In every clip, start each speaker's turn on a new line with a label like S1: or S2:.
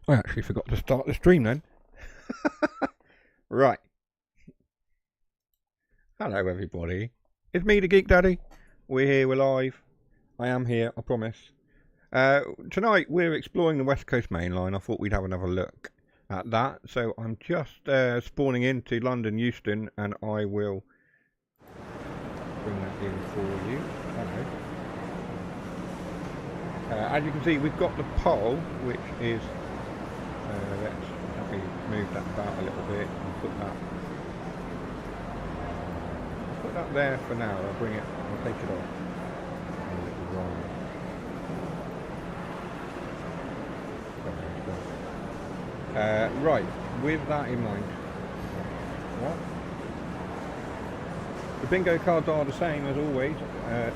S1: I actually forgot to start the stream then. Right. Hello everybody. It's me, the Geek Daddy. We're here, we're live. I am here, I promise. Tonight we're exploring the West Coast main line. I thought we'd have another look at that. So I'm just spawning into London Euston and I will bring that in for you. Hello. As you can see, we've got the pole, which is let me move that about a little bit and put that there for now. I'll bring it, I'll take it off. Right, with that in mind, what? The bingo cards are the same as always.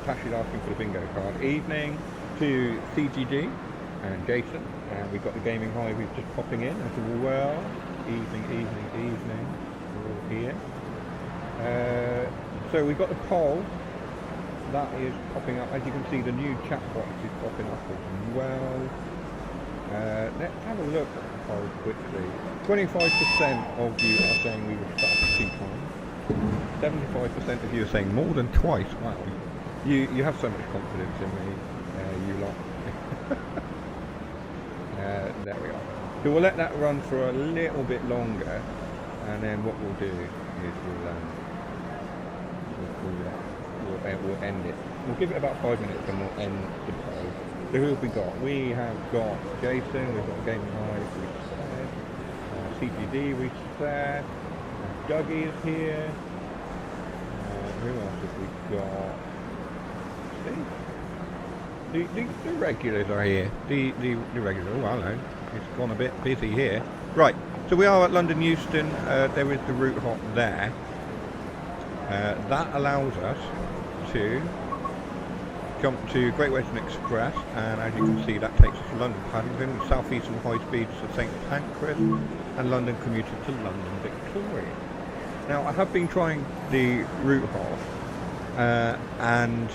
S1: Tash is asking for the bingo card. Evening to CGG and Jason. We've got the gaming hive who's just popping in as well. Evening. We're all here. So we've got the poll. That is popping up. As you can see, the new chat box is popping up as well. Let's have a look at the poll quickly. 25% of you are saying we will start 2 times. 75% of you are saying more than twice. Wow. You have so much confidence in me, you lot. There we are. So we'll let that run for a little bit longer, and then what we'll do is we'll end it. We'll give it about 5 minutes and we'll end the poll. So who have we got? We have got Jason, we've got Gaming Hive, we said, CGD, we said, Dougie is here. Who else have we got? The regulars are here. The regulars. Oh, hello. It's gone a bit busy here. Right. So we are at London Euston. There is the route hop there. That allows us to jump to Great Western Express, and as you can see, that takes us to London Paddington, South Eastern High Speed to St Pancras, and London commuter to London Victoria. Now, I have been trying the route hop, and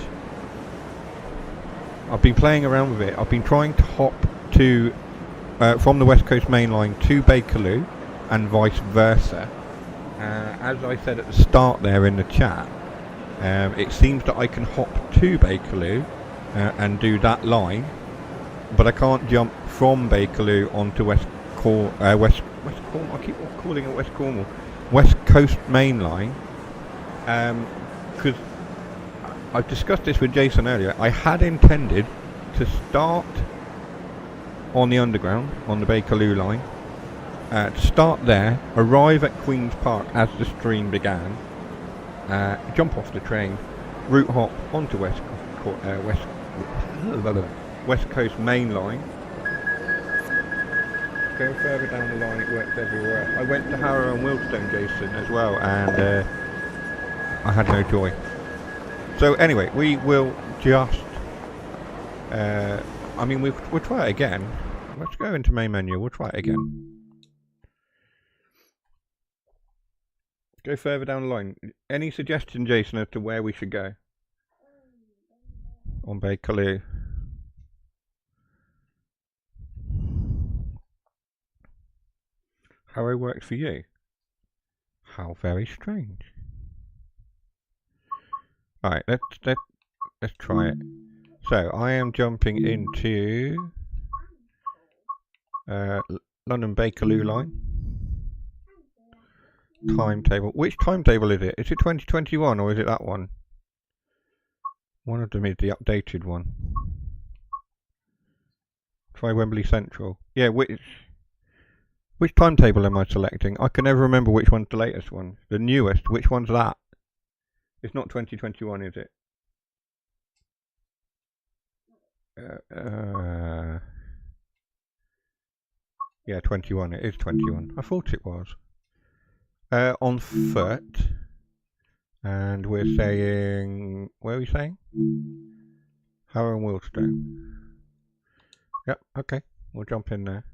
S1: I've been playing around with it. I've been trying to hop to from the West Coast main line to Bakerloo and vice versa. As I said at the start there in the chat, it seems that I can hop to Bakerloo and do that line, but I can't jump from Bakerloo onto West Cornwall. I keep calling it West Cornwall. West Coast main line, because I've discussed this with Jason earlier. I had intended to start on the underground, on the Bakerloo line, to start there, arrive at Queen's Park as the stream began, jump off the train, route hop onto West Coast main line, go further down the line. It works everywhere. I went to Harrow and Wealdstone, Jason, as well, and I had no joy. So anyway, we will just, we'll try it again. Let's go into main menu, we'll try it again. Go further down the line. Any suggestion, Jason, as to where we should go? On Bakerloo. Harrow worked for you? How very strange. Alright, let's try it. So I am jumping into London Bakerloo line. Timetable. Which timetable is it? Is it 2021 or is it that one? One of them is the updated one. Try Wembley Central. Yeah, which timetable am I selecting? I can never remember which one's the latest one. The newest. Which one's that? It's not 2021, is it? Yeah, 21. It is 21. I thought it was. On foot. And we're saying... Where are we saying? Harrow and Wealdstone. Yep, okay. We'll jump in there.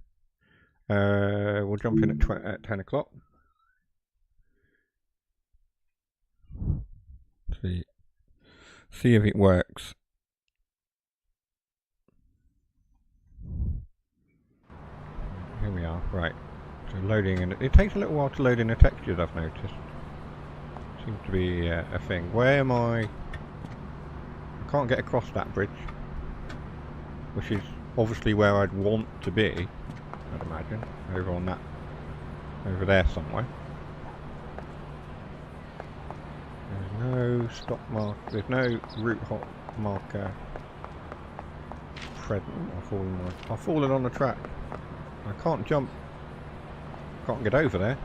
S1: We'll jump in at 10 o'clock. See if it works. Here we Right. So loading, and it takes a little while to load in the textures, I've noticed. Seems to be a thing. Where am I? I can't get across that bridge, which is obviously where I'd want to be, I'd imagine. Over on that, over there somewhere. There's no stop mark, there's no route hop marker present. I've fallen on the track. I can't jump. Can't get over there.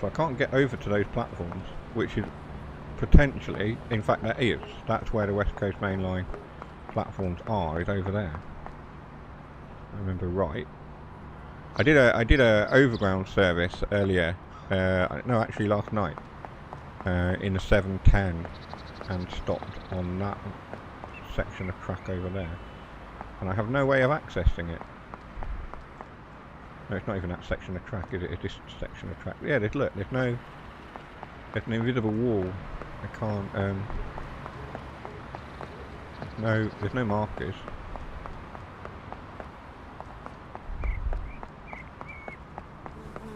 S1: So I can't get over to those platforms, which is potentially, in fact that is, that's where the West Coast Main Line platforms are, is over there. I remember right. I did a overground service earlier, no actually last night, in the 710 and stopped on that section of track over there. And I have no way of accessing it. No, it's not even that section of track, is it? It's this section of track. Yeah, look, there's an invisible wall. I can't, there's no markers.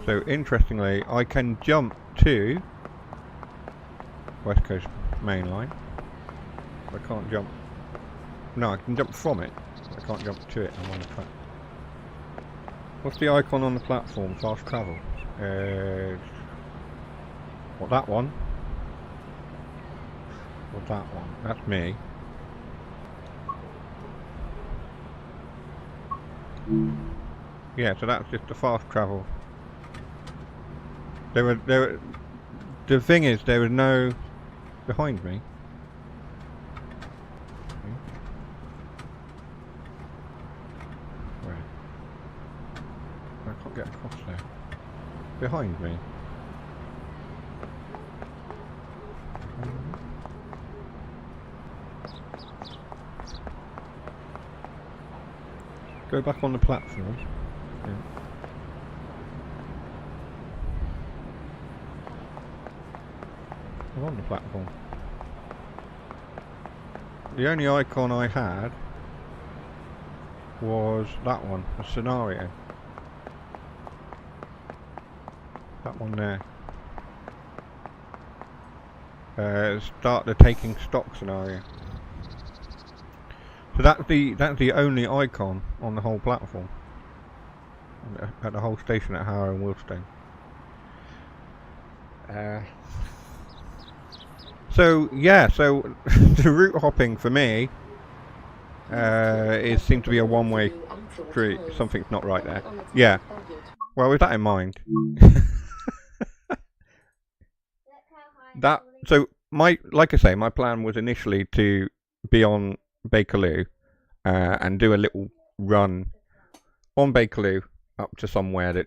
S1: So interestingly, I can jump to West Coast Main Line. I can't jump. No, I can jump from it. I can't jump to it. I'm on the track. What's the icon on the platform? Fast travel. What, that one? Or that one? That's me. Yeah, so that's just the fast travel. The thing is, there was no behind me. Where? I can't get across there. Behind me. Go back on the platform. Yeah. I'm on the platform. The only icon I had was that one, a scenario. That one there. Start the taking stock scenario. So that's the only icon on the whole platform. At the whole station at Harrow and Wilstone. So yeah, so the route hopping for me it seemed to be a one-way street. Something's not right there. Yeah. Well, with that in mind, like I say, my plan was initially to be on Bakerloo and do a little run on Bakerloo up to somewhere that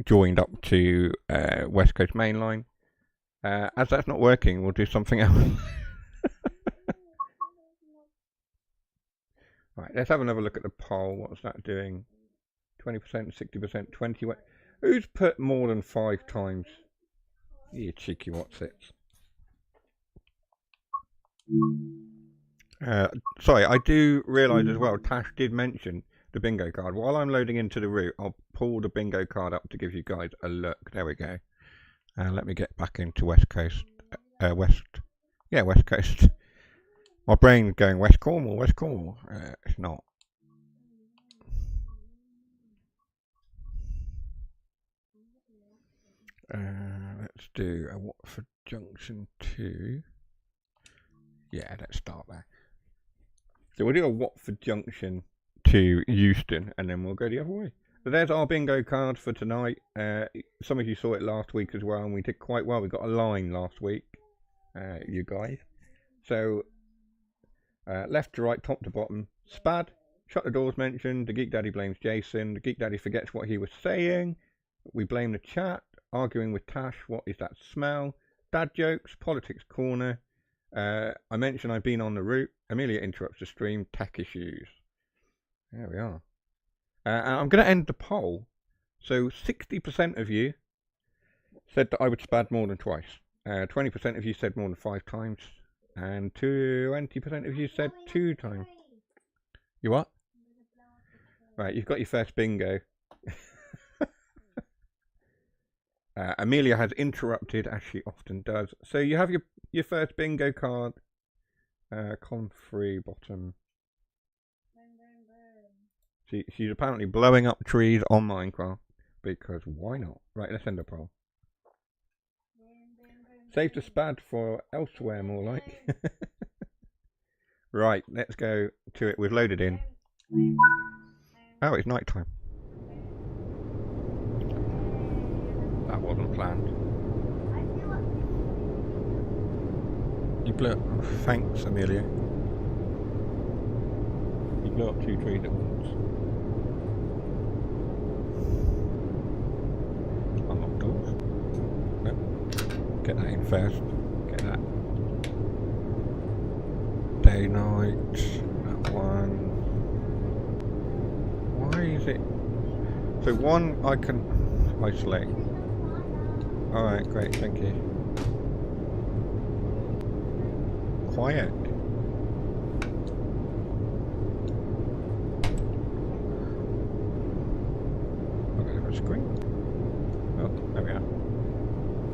S1: joined up to West Coast Main Line. As that's not working, we'll do something else. Right, let's have another look at the poll. What's that doing? 20%, 60%, 20. Who's put more than 5 times? You cheeky whatsits. Sorry, I do realise as well, Tash did mention the bingo card. While I'm loading into the route, I'll pull the bingo card up to give you guys a look. There we go. Let me get back into West Coast. West Coast. My brain's going West Cornwall. It's not. Let's do a Watford Junction 2. Yeah, let's start there. So we'll do a Watford Junction to Euston, and then we'll go the other way. So there's our bingo card for tonight. Some of you saw it last week as well, and we did quite well. We got a line last week, you guys. So left to right, top to bottom. Spad, shut the doors mentioned. The Geek Daddy blames Jason. The Geek Daddy forgets what he was saying. We blame the chat. Arguing with Tash, what is that smell? Dad jokes, politics corner. I mentioned I've been on the route. Amelia interrupts the stream. Tech issues. There we are. And I'm going to end the poll. So 60% of you said that I would spad more than twice. 20% of you said more than 5 times. And 20% of you said 2 times. You what? Right, you've got your first bingo. Amelia has interrupted, as she often does. So you have your first bingo card. Con free bottom. She's apparently blowing up trees on Minecraft because why not? Right, let's end the poll. Save the spad for elsewhere, more like. Right, let's go to it. We've loaded in. Oh, it's night time. That wasn't planned. You blew up. Oh, thanks, Amelia. You blew up 2 trees at once. Unlock doors. Nope. Get that in first. Get that. Day, night. That one. Why is it? So one I can isolate. Alright, great, thank you. Quiet. Okay, let's screen. Oh, there we are.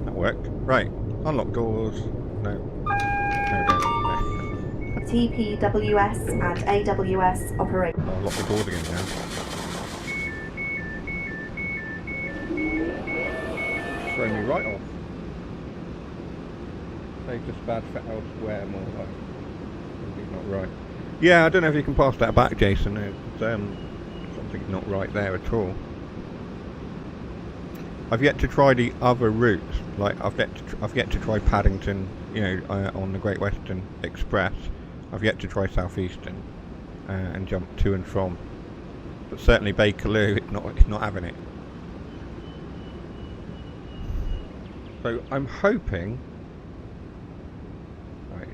S1: That worked. Right, unlock doors. No. There we go. No.
S2: TPWS and AWS operate.
S1: I'll lock the doors again now. Throw me right off. Save the spad for elsewhere, more like. Something's not right. Yeah, I don't know if you can pass that back, Jason. It's, something's not right there at all. I've yet to try the other routes. Like I've yet to try Paddington, you know, on the Great Western Express. I've yet to try Southeastern and jump to and from. But certainly Bakerloo, it's not having it. So I'm hoping. Right.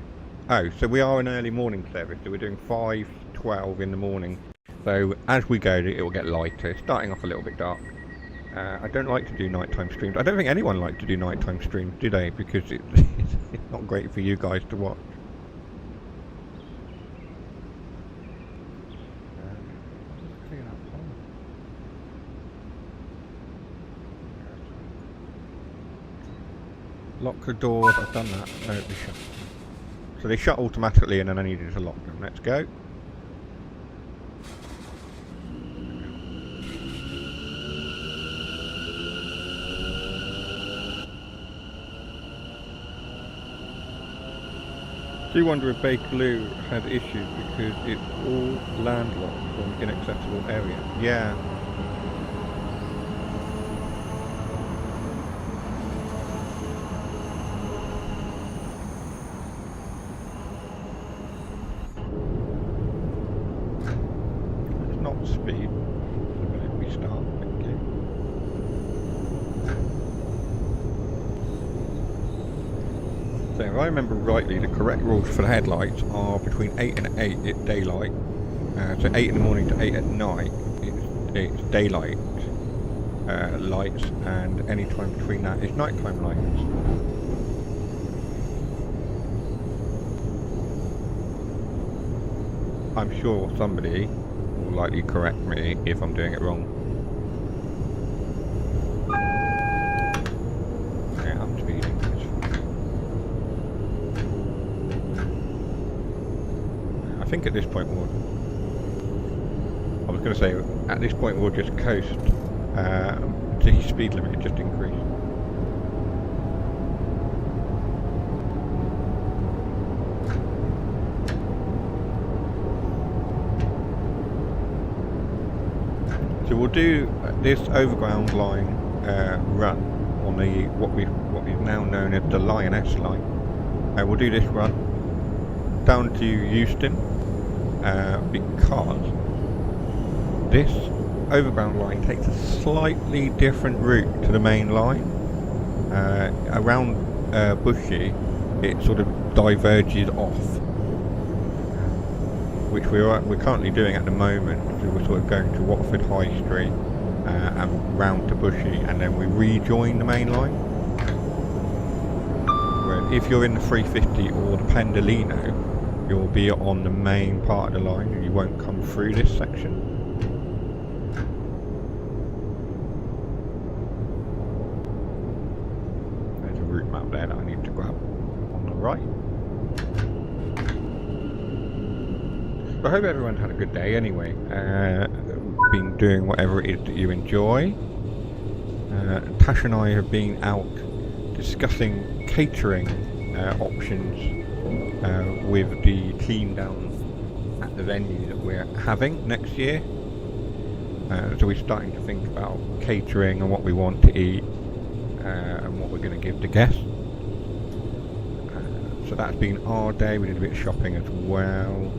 S1: Oh, so we are an early morning service. So we're doing 5:12 in the morning. So as we go, it will get lighter. It's starting off a little bit dark. I don't like to do nighttime streams. I don't think anyone likes to do nighttime streams, do they? Because it's not great for you guys to watch. Lock the doors, I've done that. No, they shut. So they shut automatically and then I needed to lock them. Let's go. I do wonder if Bakerloo has issues because it's all landlocked from inaccessible area. Yeah. Speed. Let me start. Thank you. So if I remember rightly, the correct rules for the headlights are between 8 and 8 it's daylight. So 8 in the morning to 8 at night it's daylight lights, and any time between that is nighttime lights. I'm sure somebody will likely correct me if I'm doing it wrong. Yeah, I'm speeding. I think at this point I was going to say, at this point we'll just coast. The speed limit just increased. So we'll do this overground line run on the what is now known as the Lioness line. We'll do this run down to Euston because this overground line takes a slightly different route to the main line. Around Bushy, it sort of diverges off, which we're currently doing at the moment. So we're sort of going to Watford High Street and round to Bushy, and then we rejoin the main line. Where if you're in the 350 or the Pendolino, you'll be on the main part of the line and you won't come through this section. up there that I need to grab on the right. But I hope everyone had a good day anyway. Been doing whatever it is that you enjoy. Tash and I have been out discussing catering options with the team down at the venue that we're having next year. So we're starting to think about catering and what we want to eat and what we're going to give to guests. So that's been our day. We did a bit of shopping as well.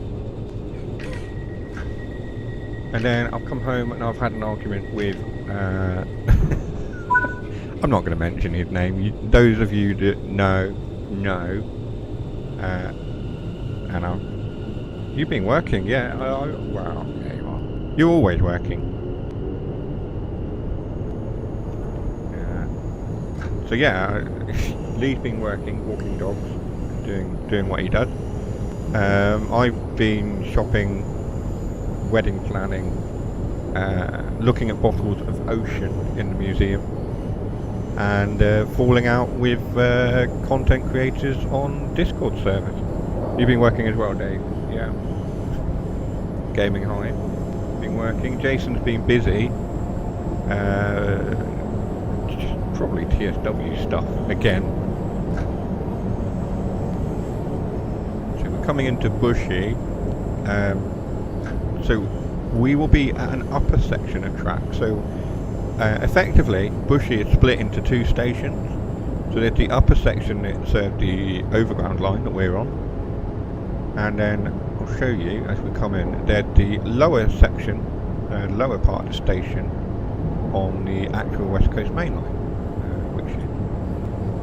S1: And then I've come home and I've had an argument with I'm not going to mention his name. Those of you that know. And you've been working, yeah. Well, yeah, you are. You're always working. So yeah, Lee's been working, walking dogs, doing what he does. I've been shopping, wedding planning, looking at bottles of ocean in the museum, and falling out with content creators on Discord servers. You've been working as well, Dave? Yeah. Gaming Hive. Been working. Jason's been busy. Probably TSW stuff again. So we're coming into Bushy. So we will be at an upper section of track. So effectively, Bushy is split into two stations. So there's the upper section that serves the overground line that we're on, and then I'll show you as we come in. There's the lower section, lower part of the station, on the actual West Coast main line, which is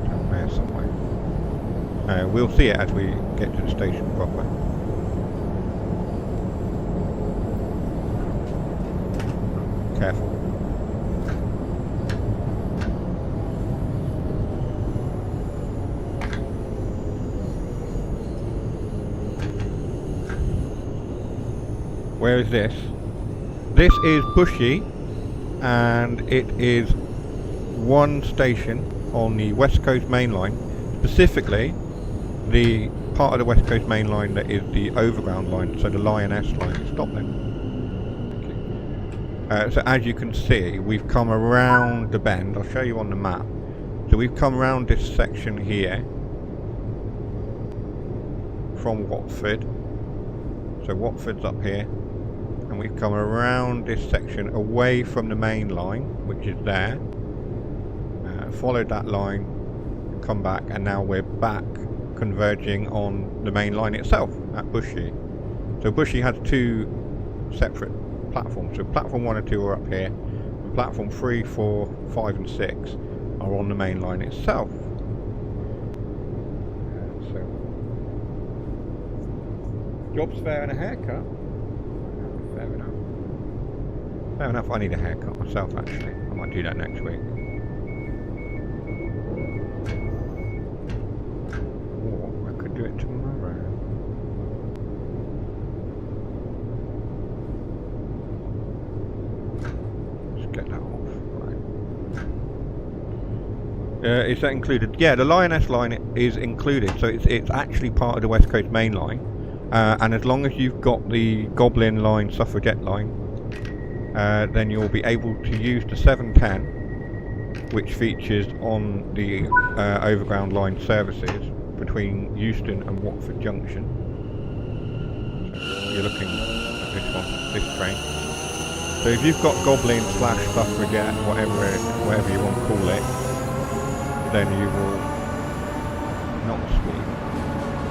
S1: down there somewhere. We'll see it as we get to the station proper. Careful. Where is this? This is Bushy, and it is one station on the West Coast main line, specifically the part of the West Coast main line that is the overground line, so the Lioness line. Stop then. So as you can see, we've come around the bend. I'll show you on the map. So we've come around this section here from Watford. So Watford's up here, and we've come around this section away from the main line, which is there, followed that line, come back, and now we're back converging on the main line itself at Bushy. So Bushy has two separate platforms. So platform 1 and 2 are up here, and platform 3, 4, 5 and 6 are on the main line itself. So job's fair and a haircut. Fair enough. Fair enough, I need a haircut myself actually. I might do that next week. Or I could do it tomorrow. Let's get that off. Right. Is that included? Yeah, the Lioness line is included, so it's actually part of the West Coast main line. And as long as you've got the Goblin line, Suffragette line, then you'll be able to use the 710, which features on the overground line services between Euston and Watford Junction. So you're looking at this one, this train. So if you've got Goblin / Suffragette, whatever you want to call it, then you will not speed.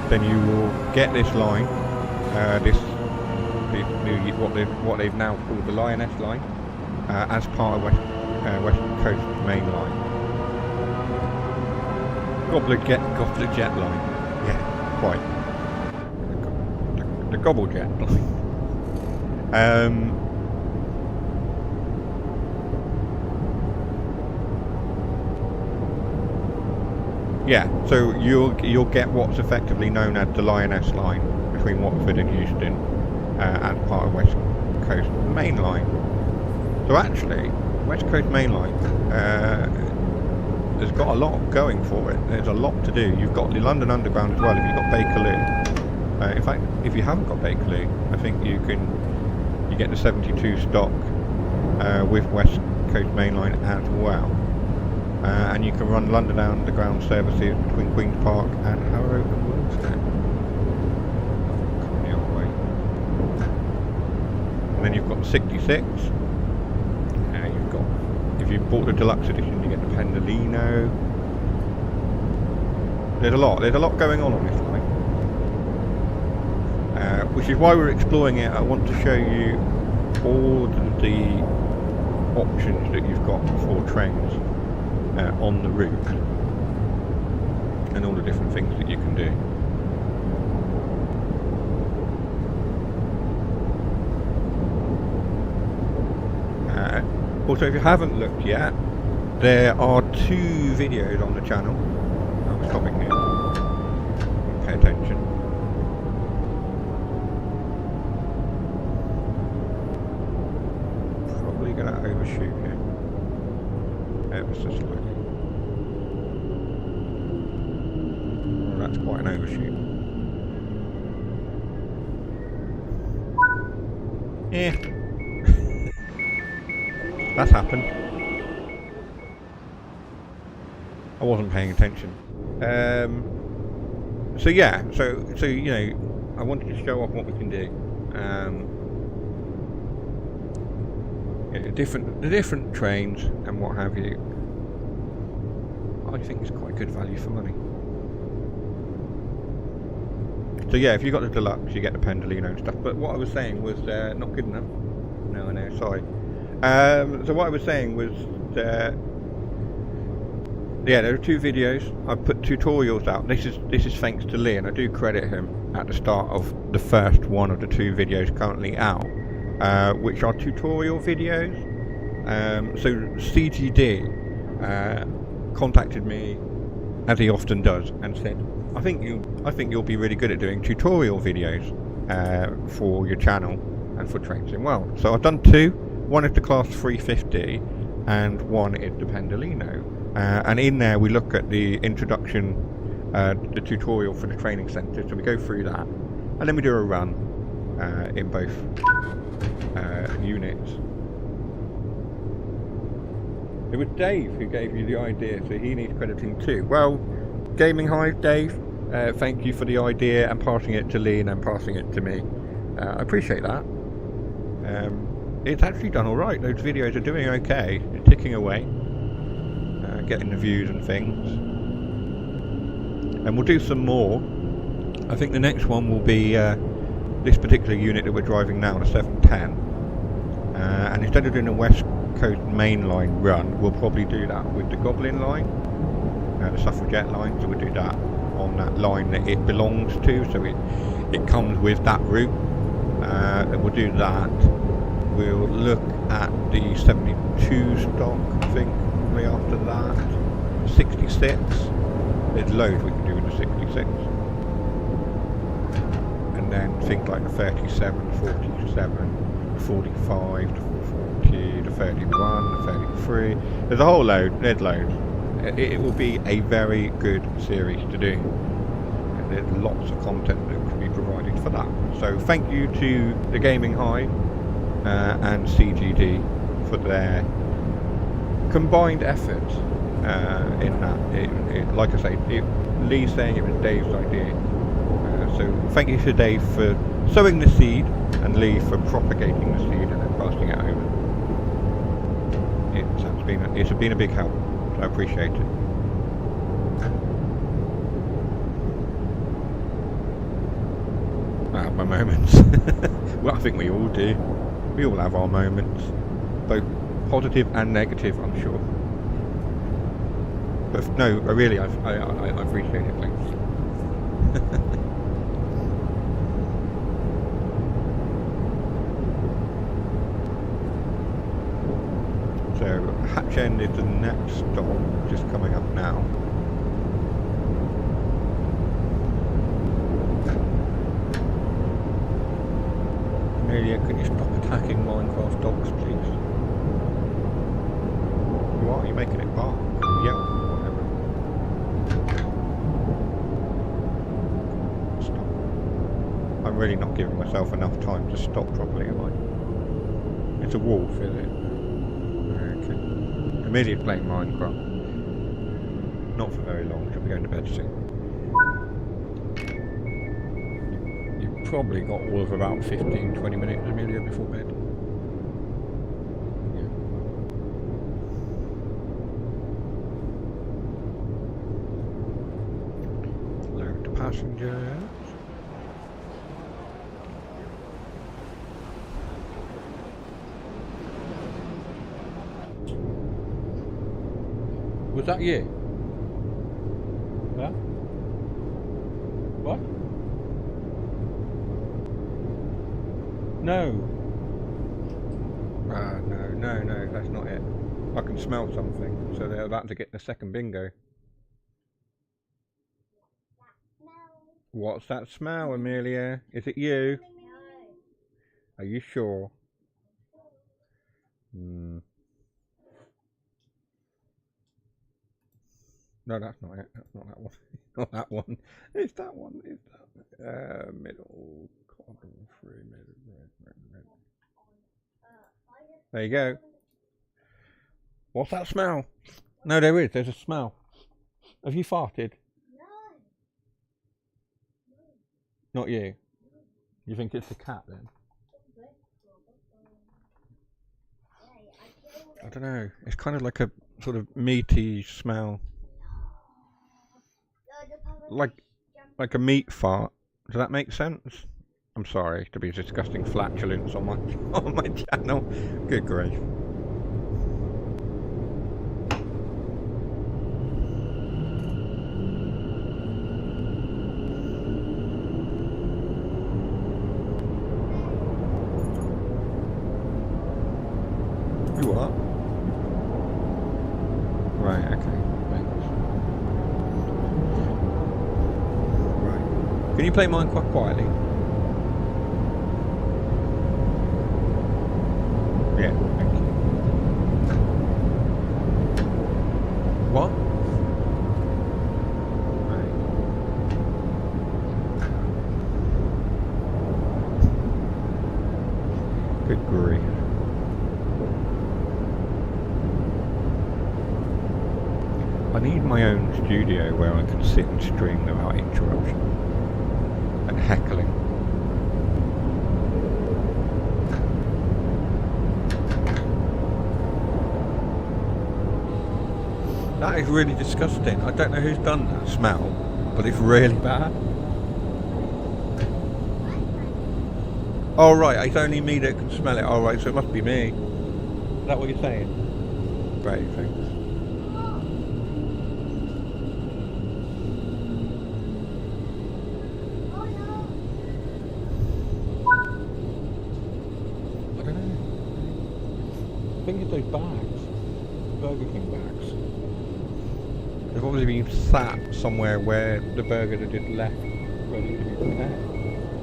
S1: Then you will get this line, what they've now called the Lioness line, as part of West Coast main line. Gobbler Jet line, yeah, quite. The Gobble Jet line. Yeah, so you'll get what's effectively known as the Lioness line between Watford and Euston as part of West Coast main line. So actually, West Coast main line has got a lot going for it. There's a lot to do. You've got the London Underground as well. If you've got Bakerloo, in fact, if you haven't got Bakerloo, I think you get the 72 stock with West Coast Main Line as well, and you can run London Underground services between Queen's Park and Harrow and Wilmslow. Coming the other way. And then you've got 66. You've got, if you bought the deluxe edition, you get the Pendolino. There's a lot going on this line, which is why we're exploring it. I want to show you all the options that you've got for trains on the route, and all the different things that you can do. Also, if you haven't looked yet, there are 2 videos on the channel. I'm stopping here. Pay attention. Probably going to overshoot here. Ever so slightly. Oh, that's quite an overshoot. Yeah. That's happened. I wasn't paying attention. So yeah, so you know, I wanted to show off what we can do. The different trains and what have you. I think it's quite good value for money. So yeah, if you got the deluxe, you get the Pendolino and stuff. But what I was saying was not good enough. No, sorry. So what I was saying was, yeah, there are 2 videos. I've put tutorials out. This is thanks to Lee, and I do credit him at the start of the first one of the 2 videos currently out, which are tutorial videos. So CGD contacted me, as he often does, and said, I think you'll be really good at doing tutorial videos for your channel and for trains in well. So I've done 2. One is the Class 350 and one is the Pendolino. And in there we look at the introduction, the tutorial for the training centre. So we go through that and then we do a run in both units. It was Dave who gave you the idea, so he needs crediting too. Well, Gaming Hive, Dave, thank you for the idea and passing it to Lee and then passing it to me. I appreciate that. It's actually done alright. Those videos are doing okay. It's ticking away, getting the views and things. And we'll do some more. I think the next one will be this particular unit that we're driving now, the 710. And instead of doing a West Coast Main Line run, we'll probably do that with the Goblin line, the Suffragette line. So we'll do that on that line that it belongs to. So it comes with that route. And we'll do that. We'll look at the 72 stock, I think, probably after that. 66. There's loads we can do with the 66. And then things like the 37, 47, 45, 40, the 31, the 33. There's a whole load. There's loads. It will be a very good series to do. And there's lots of content that can be provided for that. So thank you to the Gaming Hive and CGD for their combined effort in that. Like I say, Lee's saying it was Dave's idea. So thank you to Dave for sowing the seed and Lee for propagating the seed and then passing it over. It's been a big help. So I appreciate it. I have my moments. Well, I think we all do. We all have our moments, both positive and negative, I'm sure. But no, really, I appreciate it. Thanks. So Hatch End is the next stop, just coming up now. Amelia, can you stop attacking Minecraft dogs, please? You are? You're making it bark? Yeah, whatever. really not giving myself enough time to stop properly, am I? It's a wolf, is it? Okay. Amelia's playing Minecraft. Not for very long, she'll be going to bed soon. You've probably got all of about 15-20 minutes, Amelia, before bed. Yeah. Load the passengers. Was that you? Huh? What? No. No, that's not it. I can smell something, so they're about to get the second bingo. What's that smell, Amelia? Is it you?
S3: No.
S1: Are you sure? No, that's not it. That's not that one. Not that one. It's that one. It's that middle column 3 middle. There you go. What's that smell? No, there is. There's a smell. Have you farted?
S3: No.
S1: Not you. You think it's the cat then? I don't know. It's kind of like a sort of meaty smell. Like a meat fart. Does that make sense? I'm sorry to be disgusting flatulence on my channel. Good grief. You are? Right, okay. Thanks. Right. Can you play Minecraft quietly? Yeah, thank you. What? Right. Good grief. I need my own studio where I can sit and stream without interruption and heckling. That is really disgusting. I don't know who's done that smell, but it's really bad. Oh right, it's only me that can smell it. Oh right, so it must be me. Is that what you're saying? Great, thanks. I don't know. I think it's those bags. Burger King bags. They've obviously been sat somewhere where the burgers are just left ready to be prepared.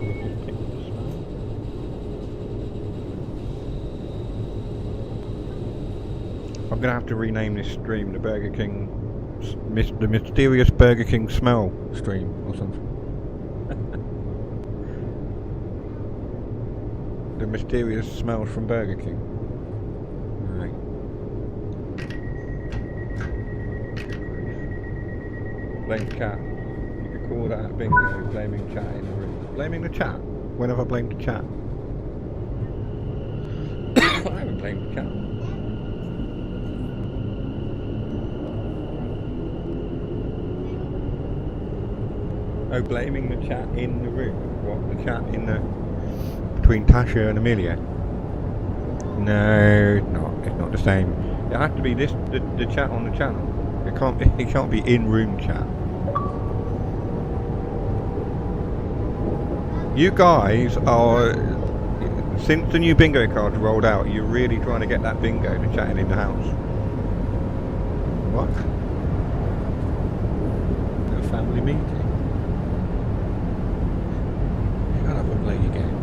S1: They've just picked the smell. I'm gonna have to rename this stream the Burger King, the mysterious Burger King smell stream or something. The mysterious smells from Burger King. Right. Blame chat. You could call that bingo, blaming chat in the room. Blaming the chat? When have I blamed the chat? I haven't blamed the chat. Oh, blaming the chat in the room? What? The chat in the... between Tasha and Amelia? No, it's not. It's not the same. It has to be this, the chat on the channel. It can't be in-room chat. You guys are, since the new bingo cards rolled out, you're really trying to get that bingo to chatting in the house. What? A family meeting? Shut up and play your game.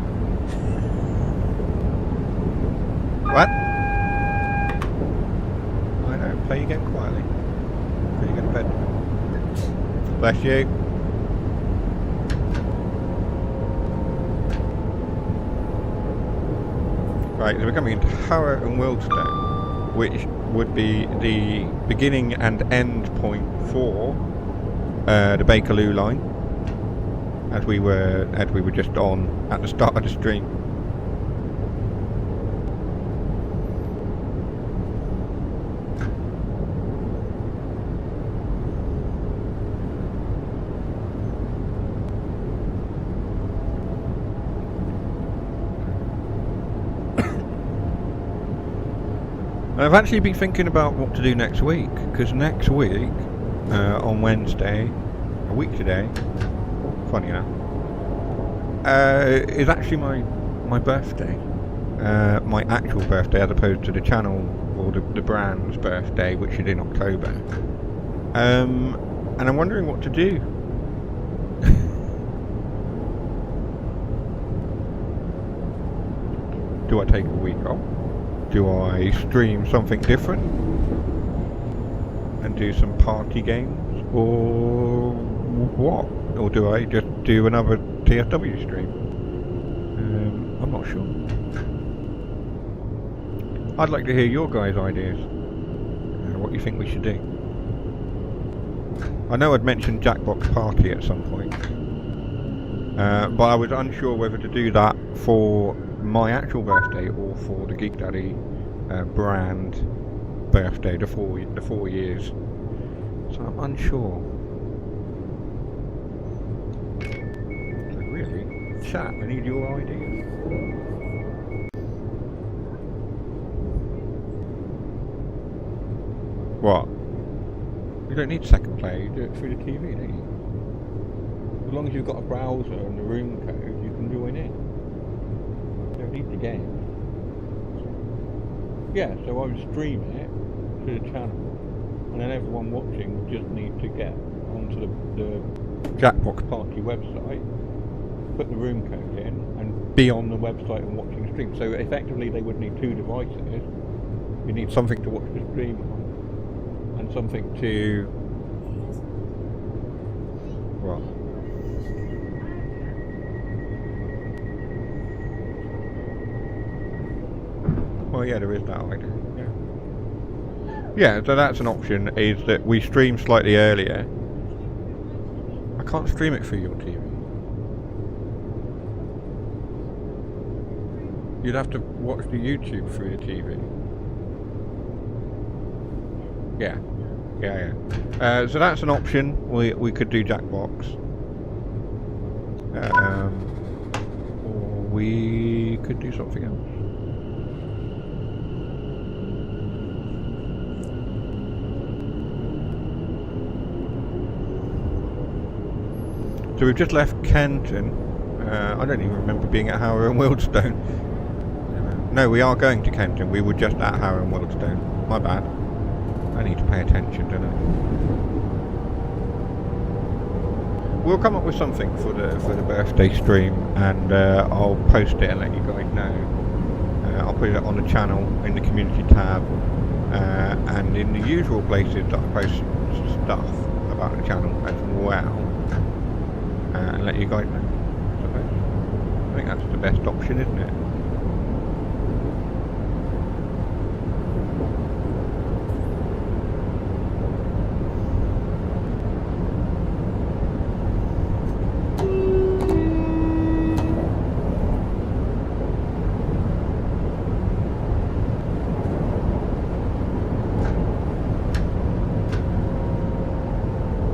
S1: What? I know, play your game quietly. Before you go to bed. Bless you. Right, so we're coming into Harrow and Wealdstone, which would be the beginning and end point for the Bakerloo line, as we were just on at the start of the stream. I've actually been thinking about what to do next week, because next week, on Wednesday, a week today, funny enough, is actually my birthday. My actual birthday, as opposed to the channel or the brand's birthday, which is in October. And I'm wondering what to do. Do I take a week off? Do I stream something different and do some party games, or what? Or do I just do another TFW stream? I'm not sure. I'd like to hear your guys' ideas. What you think we should do. I know I'd mentioned Jackbox Party at some point, but I was unsure whether to do that for my actual birthday or for the Geekdaddy brand birthday, the 4 years. So I'm unsure. So really, chat, I need your ideas. What? You don't need second play, you do it through the TV, don't you? As long as you've got a browser and the room code, you can join in. You don't need the game. Yeah, so I would stream it to the channel, and then everyone watching would just need to get onto the Jackbox Party website, put the room code in, and be on the website and watching the stream. So effectively they would need two devices. You need something to watch the stream on, and something to... What? Well, yeah, there is that idea. Yeah, so that's an option, is that we stream slightly earlier. I can't stream it through your TV. You'd have to watch the YouTube through your TV. Yeah. So that's an option. We could do Jackbox. Or we could do something else. So we've just left Kenton. I don't even remember being at Harrow and Wealdstone. No, we are going to Kenton. We were just at Harrow and Wealdstone. My bad. I need to pay attention, don't I? We'll come up with something for the birthday stream, and I'll post it and let you guys know. I'll put it on the channel, in the community tab, and in the usual places that I post stuff about the channel as well. And let you guys know. I think that's the best option, isn't it?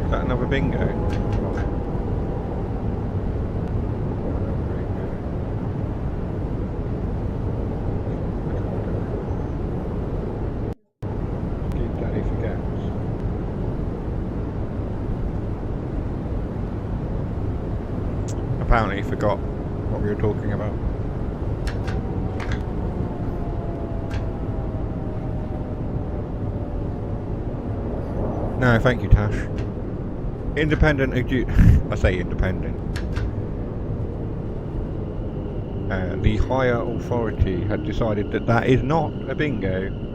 S1: Is that another bingo? Apparently forgot what we were talking about. No, thank you, Tash. Independent, I say independent. The higher authority had decided that that is not a bingo.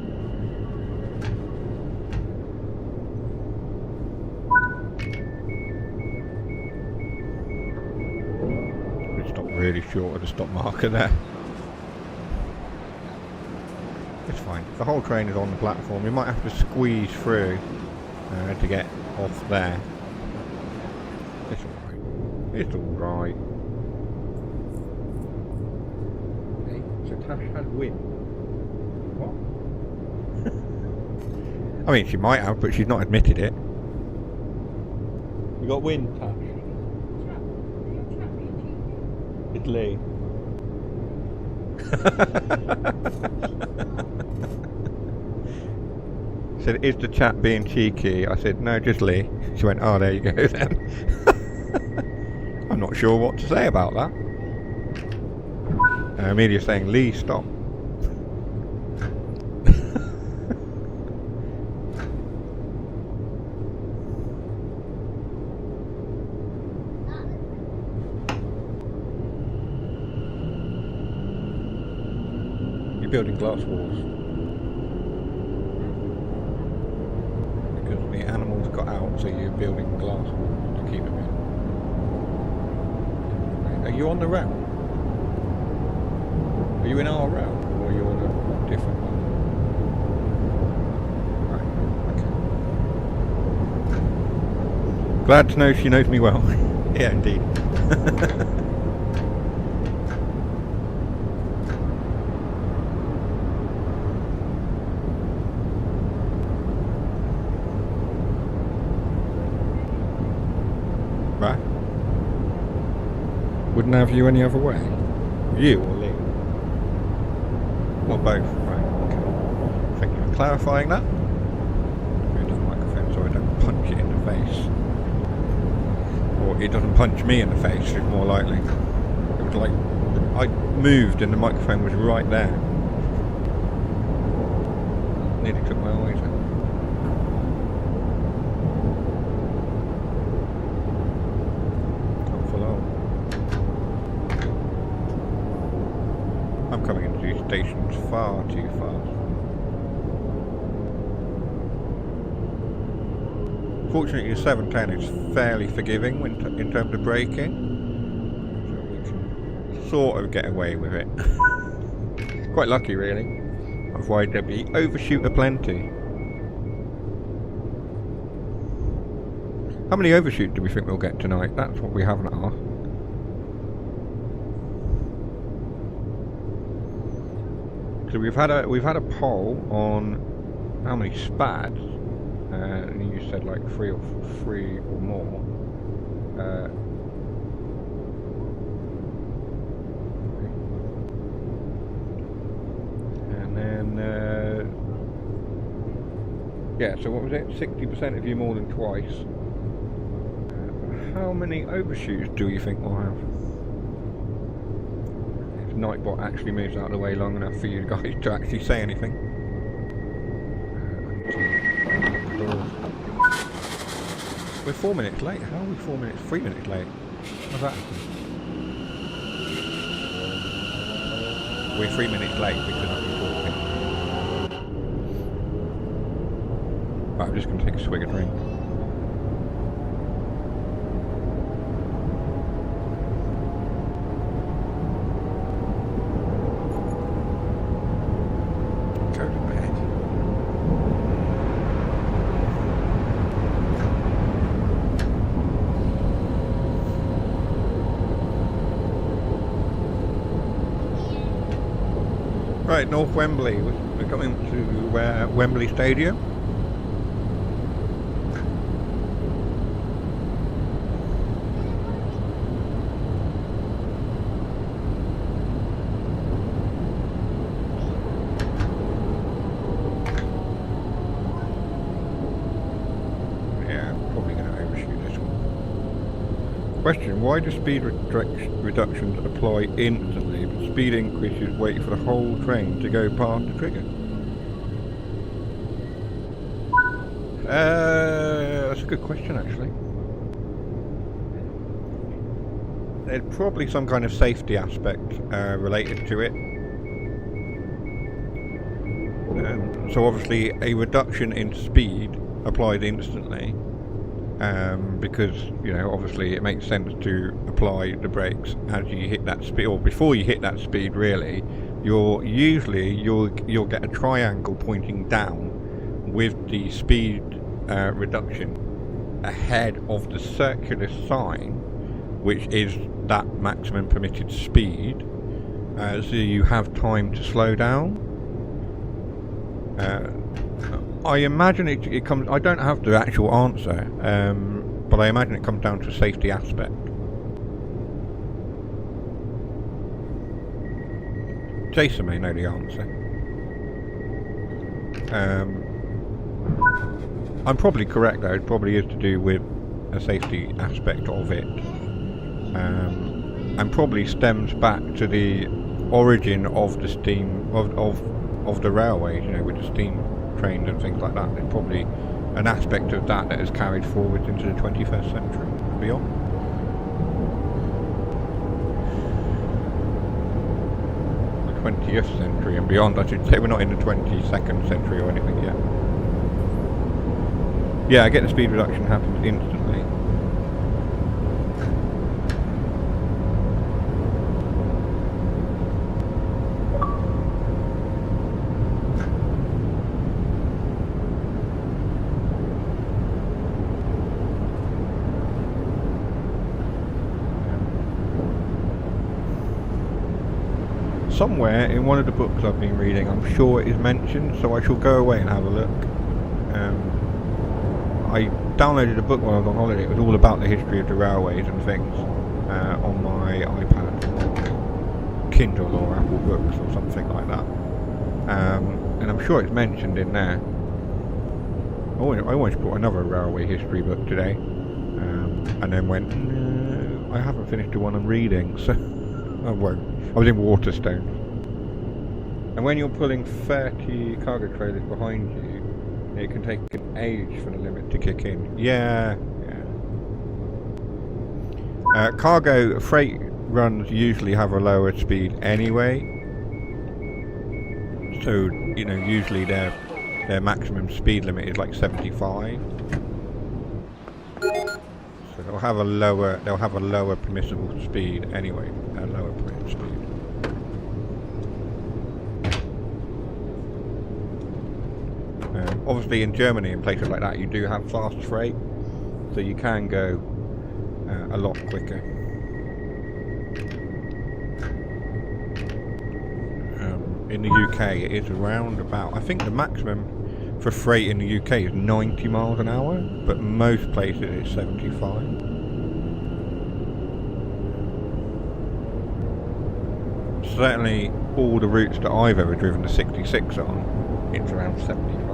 S1: Really short of the stop marker there. It's fine. The whole train is on the platform. We might have to squeeze through to get off there. It's alright. It's alright. Hey, so Tash had wind. What? I mean, she might have, but she's not admitted it. You got wind, Tash? It's Lee. Said, is the chat being cheeky? I said, no, just Lee. She went, oh, there you go then. I'm not sure what to say about that. Amelia's saying, Lee, stop. You're building glass walls. Because the animals got out, so you're building glass walls to keep them in. Are you on the rail? Are you in our rail? Or are you on a different one? Right, okay. Glad to know she knows me well. Yeah, indeed. Right. Wouldn't have you any other way? You or Lee? Or both? Right, okay. Thank you for clarifying that. It doesn't microphone so I don't punch it in the face. Or it doesn't punch me in the face, it's more likely. It was like I moved and the microphone was right there. Nearly took my eyes out. I'm coming into these stations far too fast. Fortunately, the 710 is fairly forgiving in terms of braking, so we can sort of get away with it. Quite lucky, really. Otherwise, there'd be overshoot aplenty. How many overshoots do we think we'll get tonight? That's what we haven't asked. So we've had a poll on how many spads, and you said like three or more. And then yeah. So what was it? 60% of you more than twice. How many overshoots do you think we'll have? Nightbot actually moves out of the way long enough for you guys to actually say anything. We're 4 minutes late. How are we 4 minutes? 3 minutes late. How's that happen? We're 3 minutes late because I've been talking. Right, I'm just going to take a swig of drink. Right, North Wembley. We're coming to Wembley Stadium. Yeah, I'm probably going to overshoot this one. Question, why do speed reductions apply instantly, but speed increases wait for the whole train to go past the trigger? That's a good question, actually. There's probably some kind of safety aspect related to it. So obviously a reduction in speed applied instantly. Because, you know, obviously it makes sense to apply the brakes as you hit that speed, or before you hit that speed really, you'll get a triangle pointing down with the speed reduction ahead of the circular sign, which is that maximum permitted speed, so you have time to slow down. I imagine it comes. I don't have the actual answer, but I imagine it comes down to a safety aspect. Jason may know the answer. I'm probably correct though. It probably is to do with a safety aspect of it, and probably stems back to the origin of the steam of the railways. You know, with the steam trains and things like that. There's probably an aspect of that has carried forward into the 21st century and beyond. The 20th century and beyond, I should say. We're not in the 22nd century or anything yet. Yeah, I get the speed reduction happens instantly. Somewhere in one of the books I've been reading, I'm sure it is mentioned, so I shall go away and have a look. I downloaded a book while I was on holiday. It was all about the history of the railways and things on my iPad, or Kindle or Apple Books or something like that. And I'm sure it's mentioned in there. I almost bought another railway history book today, and then went, no, I haven't finished the one I'm reading, so I won't. I was in Waterstone. And when you're pulling 30 cargo trailers behind you, it can take an age for the limit to kick in. Yeah. Cargo freight runs usually have a lower speed anyway. So, you know, usually their maximum speed limit is like 75. So they'll have a lower permissible speed anyway. A lower permitted speed. Obviously in Germany and places like that you do have fast freight, so you can go a lot quicker. In the UK it is around about, I think the maximum for freight in the UK is 90 miles an hour, but most places it's 75. Certainly all the routes that I've ever driven the 66 on, it's around 75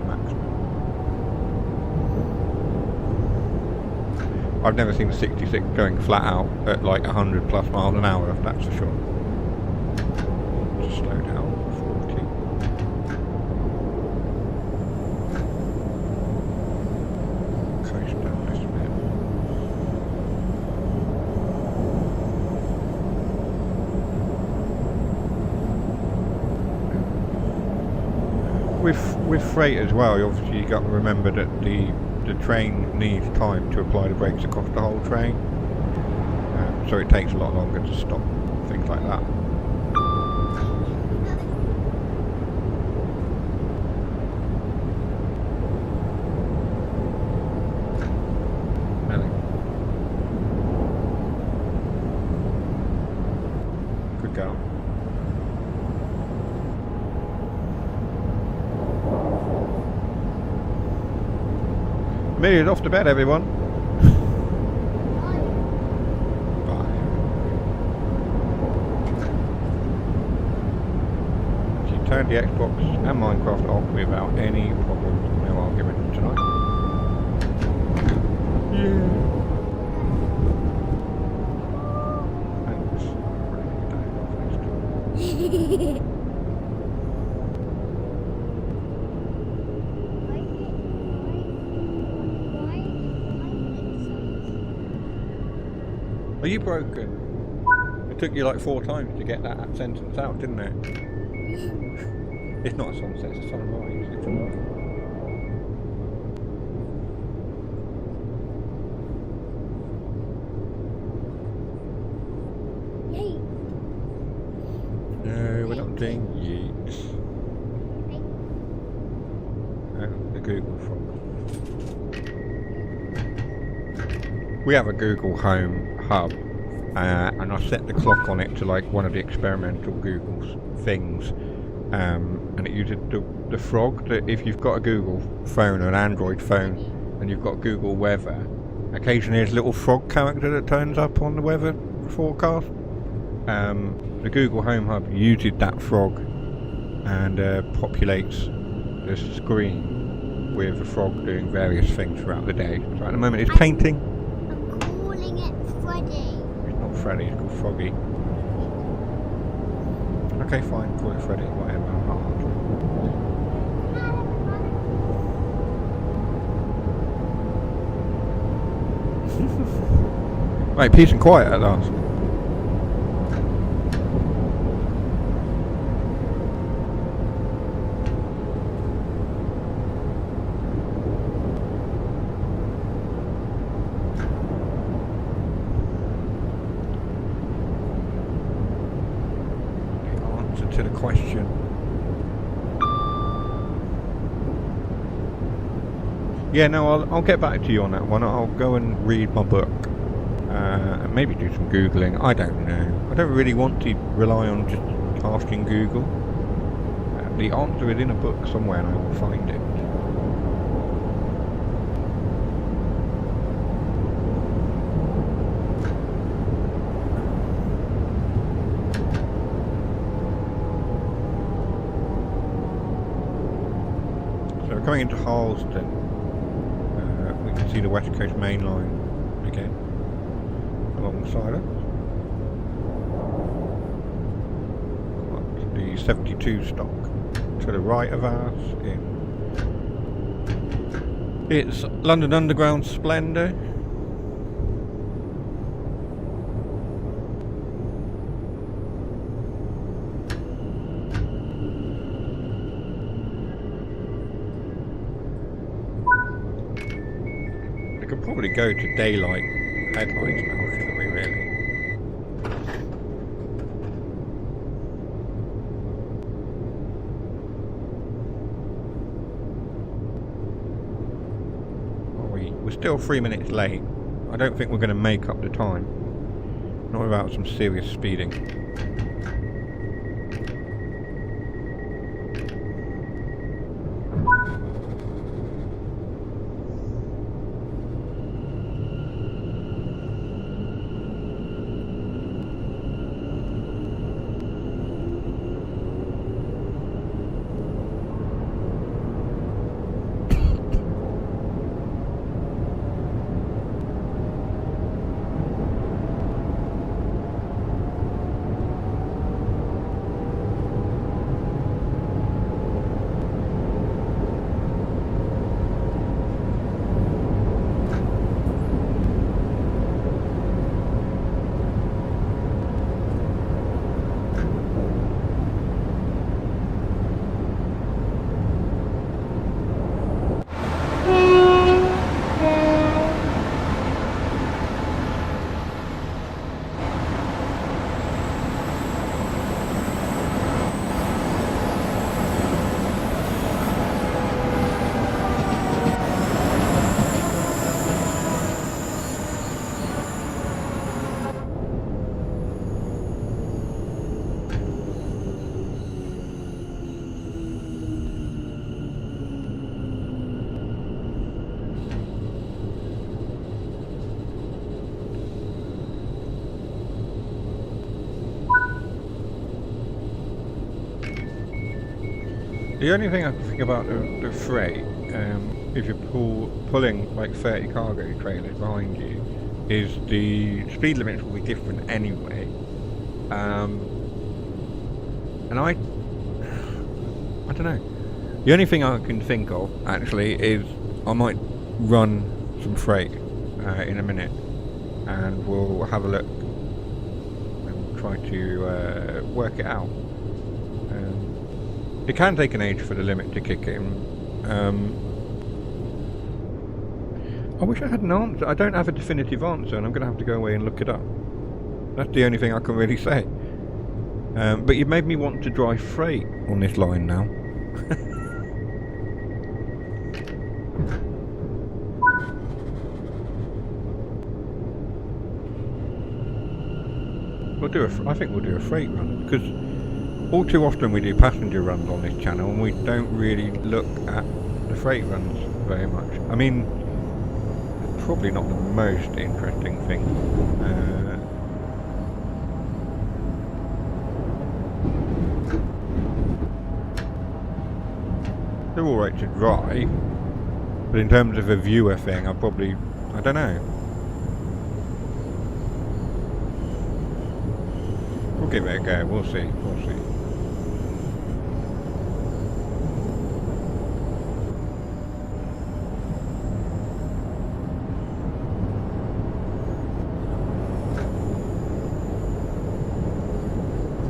S1: maximum. I've never seen the 66 going flat out at like 100 plus miles an hour, that's for sure. Just slow down, 40. Coast down this bit. With freight as well, obviously you got to remember that the train needs time to apply the brakes across the whole train, so it takes a lot longer to stop, things like that. Good girl. Amelia's off to bed, everyone. Bye. She turned the Xbox and Minecraft off without any problems. No argument tonight. Yeah. Thanks. Are you broken? It took you like 4 times to get that sentence out, didn't it? It's not a sunset, it's a sunrise. It's a light. we're not doing yeets. Oh, the Google frog. We have a Google Home hub, and I set the clock on it to like one of the experimental Google things, and it uses the frog. That if you've got a Google phone or an Android phone, and you've got Google Weather, occasionally there's a little frog character that turns up on the weather forecast. The Google Home Hub uses that frog and populates the screen with the frog doing various things throughout the day. So at the moment it's painting.
S3: I'm calling it Freddy.
S1: It's not Freddy, it's called Froggy. Okay, fine, call it Freddy, whatever. Right, peace and quiet at last. To the question. Yeah, no, I'll get back to you on that one. I'll go and read my book and maybe do some Googling. I don't know. I don't really want to rely on just asking Google. The answer is in a book somewhere and I will find it. Coming into Harlesden, we can see the West Coast Main Line again alongside us. Got the 72 stock to the right of us. It's London Underground Splendour. Probably go to daylight headlights now, shouldn't we, really? We're still 3 minutes late. I don't think we're going to make up the time. Not without some serious speeding. The only thing I can think about the freight, if you're pulling like 30 cargo trailers behind you, is the speed limits will be different anyway. And I don't know. The only thing I can think of actually is I might run some freight in a minute, and we'll have a look and try to work it out. It can take an age for the limit to kick in. I wish I had an answer. I don't have a definitive answer, and I'm going to have to go away and look it up. That's the only thing I can really say. But you've made me want to drive freight on this line now. I think we'll do a freight run, because all too often we do passenger runs on this channel and we don't really look at the freight runs very much. I mean, it's probably not the most interesting thing. They're alright to drive, but in terms of a viewer thing, I don't know. We'll give it a go, we'll see.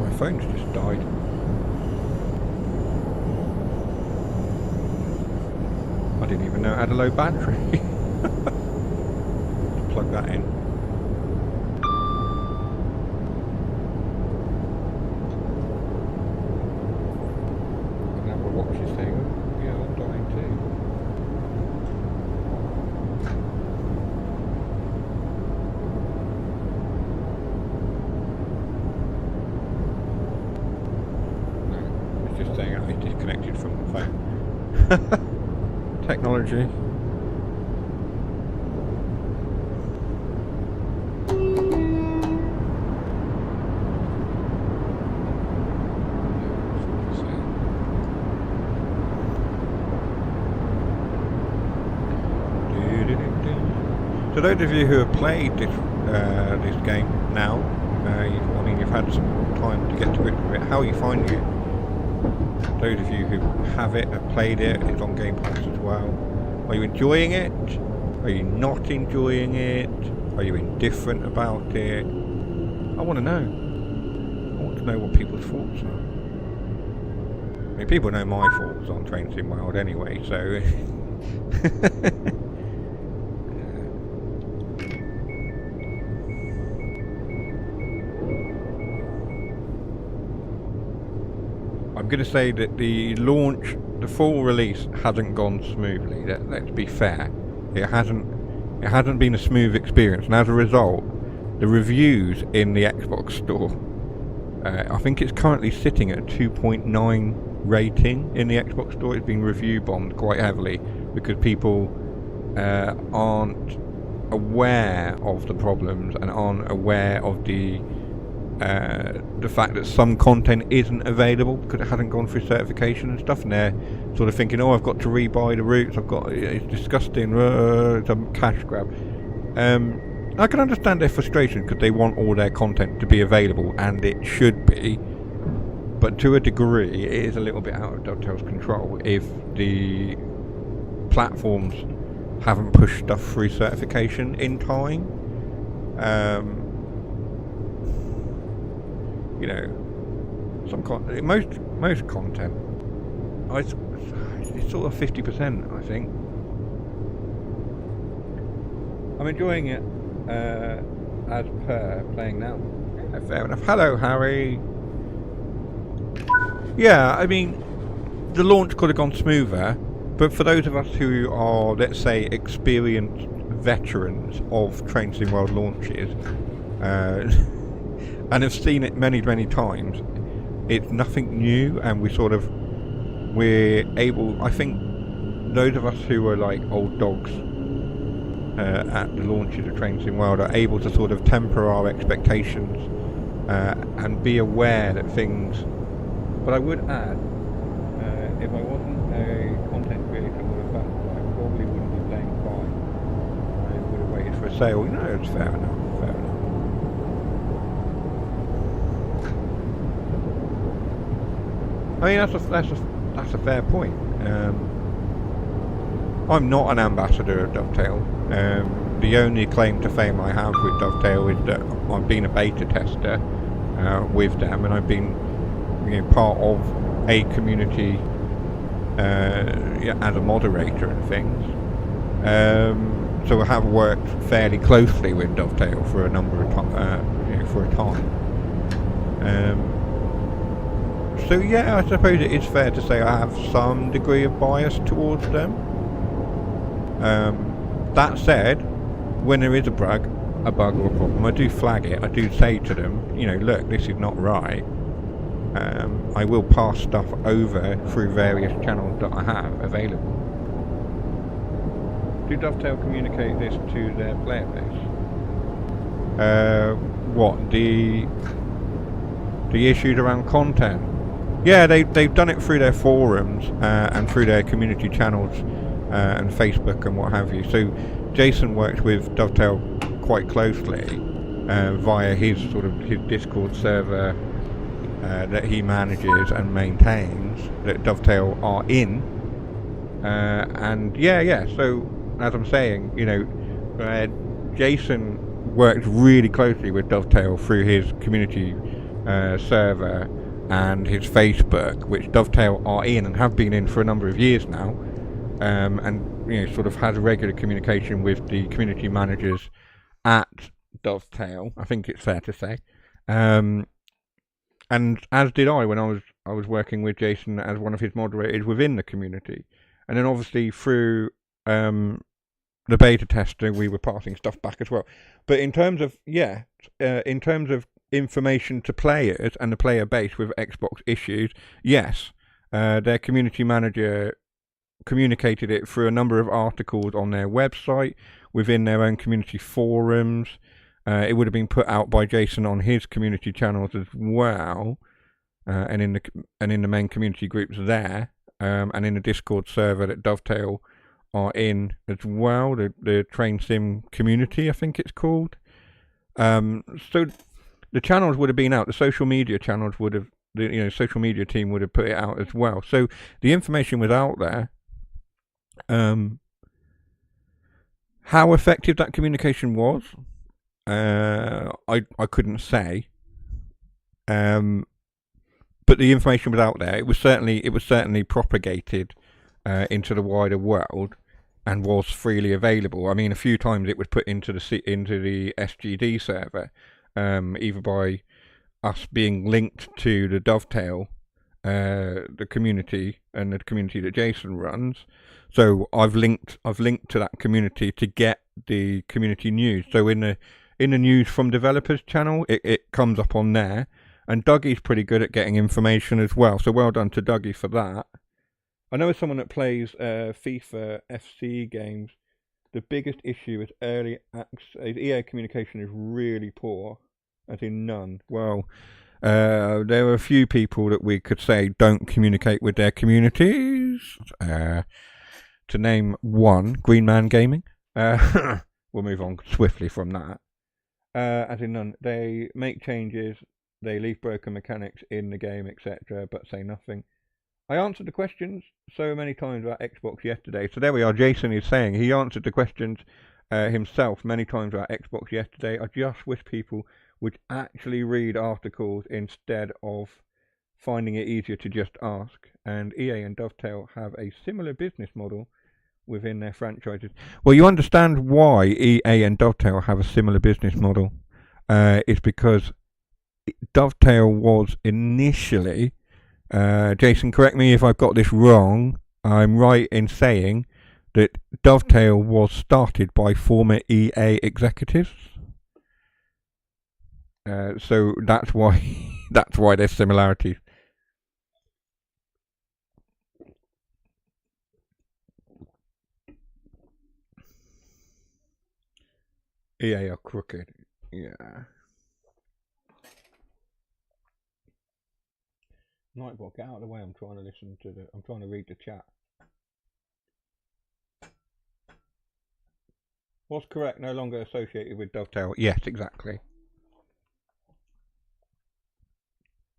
S1: My phone's just died. I didn't even know it had a low battery. Just plug that in. Disconnected from the phone. Technology. So those of you who have played this game now, you've had some time to get to grips with it. How are you finding it? Those of you who have it, have played it, it's on Game Pass as well. Are you enjoying it? Are you not enjoying it? Are you indifferent about it? I want to know. I want to know what people's thoughts are. I mean, people know my thoughts on Train Sim World anyway, so... I'm going to say that the full release hasn't gone smoothly. Let's be fair. It hasn't been a smooth experience, and as a result, the reviews in the Xbox store, I think it's currently sitting at a 2.9 rating in the Xbox store. It's been review bombed quite heavily because people aren't aware of the problems and aren't aware of the fact that some content isn't available because it hasn't gone through certification and stuff, and they're sort of thinking, oh, I've got to rebuy the routes, it's disgusting, it's a cash grab. I can understand their frustration because they want all their content to be available, and it should be, but to a degree it is a little bit out of Dovetail's control if the platforms haven't pushed stuff through certification in time. You know, most content, it's sort of 50%, I think. I'm enjoying it as per playing now. Yeah, fair enough. Hello, Harry. Yeah, I mean, the launch could have gone smoother, but for those of us who are, let's say, experienced veterans of Train Sim World launches, and have seen it many times, it's nothing new, and we're able, I think those of us who are like old dogs at the launches of Train Sim World are able to sort of temper our expectations and be aware that things, but I would add, if I wasn't a content creator or a fan, I probably wouldn't be playing 5. I would have waited for a sale. You know, it's fair enough. I mean, that's a fair point. I'm not an ambassador of Dovetail. The only claim to fame I have with Dovetail is that I've been a beta tester with them, and I've been, part of a community as a moderator and things. So I have worked fairly closely with Dovetail for a number of for a time. So yeah, I suppose it is fair to say I have some degree of bias towards them. That said, when there is a bug or a problem, I do flag it. I do say to them, you know, look, this is not right. I will pass stuff over through various channels that I have available. Do Dovetail communicate this to their player base? What, the issues around content? Yeah, they've done it through their forums and through their community channels and Facebook and what have you. So Jason works with Dovetail quite closely via his Discord server that he manages and maintains, that Dovetail are in, and so as I'm saying, you know, Jason works really closely with Dovetail through his community server and his Facebook, which Dovetail are in and have been in for a number of years now, and you know, sort of has regular communication with the community managers at Dovetail, I think it's fair to say. And as did I when I was working with Jason as one of his moderators within the community, and then obviously through the beta testing, we were passing stuff back as well. But in terms of information to players and the player base with Xbox issues, yes, their community manager communicated it through a number of articles on their website, within their own community forums. It would have been put out by Jason on his community channels as well, and in the main community groups there, and in the Discord server that Dovetail are in as well, the Train Sim community, I think it's called. So the channels would have been out. The social media channels would have, social media team would have put it out as well. So the information was out there. How effective that communication was, I couldn't say, but the information was out there. It was certainly propagated into the wider world and was freely available. I mean, a few times it was put into the SGD server, either by us being linked to the Dovetail, the community, and the community that Jason runs. So I've linked to that community to get the community news. So in the news from developers channel, it comes up on there, and Dougie's pretty good at getting information as well. So well done to Dougie for that. I know as someone that plays FIFA FC games, the biggest issue is early access. EA communication is really poor, as in none. Well, there are a few people that we could say don't communicate with their communities. To name one, Green Man Gaming. We'll move on swiftly from that. As in none. They make changes, they leave broken mechanics in the game, etc., but say nothing. I answered the questions so many times about Xbox yesterday. So there we are. Jason is saying he answered the questions himself many times about Xbox yesterday. I just wish people would actually read articles instead of finding it easier to just ask. And EA and Dovetail have a similar business model within their franchises. Well, you understand why EA and Dovetail have a similar business model. It's because Dovetail was initially, Jason, correct me if I've got this wrong, I'm right in saying that Dovetail was started by former EA executives. So that's why there's similarities. EA are crooked. Yeah. Nightbot, get out of the way. I'm trying to read the chat. What's correct? No longer associated with Dovetail. Yes, exactly.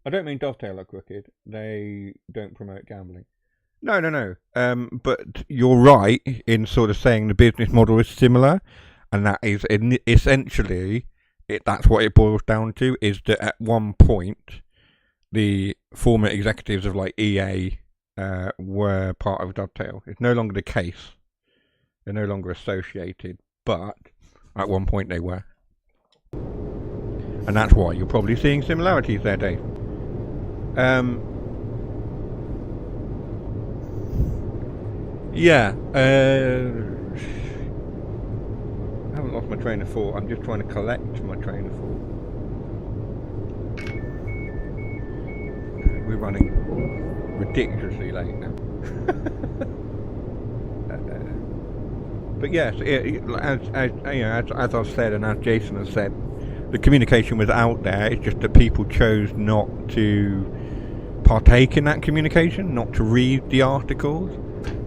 S1: I don't mean Dovetail are crooked. They don't promote gambling. No. But you're right in sort of saying the business model is similar. And that is essentially, that's what it boils down to, is that at one point, the former executives of like EA were part of Dovetail. It's no longer the case. They're no longer associated, but at one point they were. And that's why you're probably seeing similarities there, Dave. Yeah, I haven't lost my train of thought. I'm just trying to collect my train of thought. We're running ridiculously late now. But yes, as I've said and as Jason has said, the communication was out there. It's just that people chose not to partake in that communication, not to read the articles.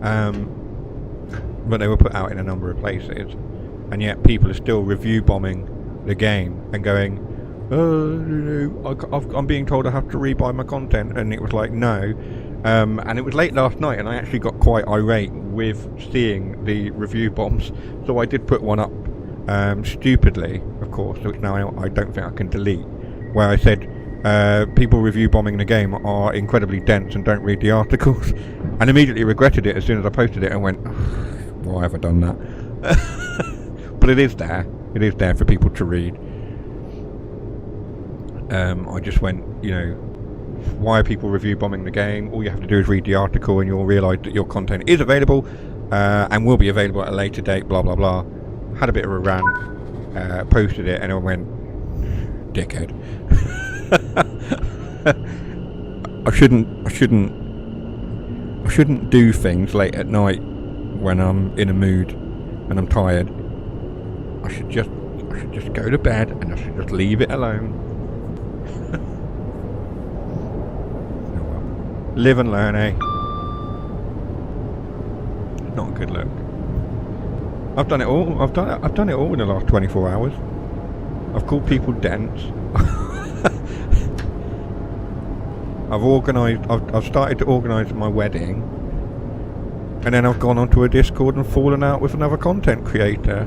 S1: But they were put out in a number of places, and yet people are still review bombing the game and going, I'm being told I have to rebuy my content, and it was like, no. And it was late last night, and I actually got quite irate with seeing the review bombs, so I did put one up, stupidly, of course, which now I don't think I can delete, where I said, people review bombing the game are incredibly dense and don't read the articles, and immediately regretted it as soon as I posted it and went, why have I done that? But it is there for people to read. I just went, why are people review bombing the game? All you have to do is read the article and you'll realise that your content is available and will be available at a later date, blah blah blah. Had a bit of a rant, posted it, and I went, dickhead. I shouldn't do things late at night when I'm in a mood and I'm tired. I should just go to bed and I should just leave it alone. Oh well. Live and learn, eh? Not a good look. I've done it all. I've done it all in the last 24 hours. I've called people dense. I've started to organise my wedding, and then I've gone onto a Discord and fallen out with another content creator.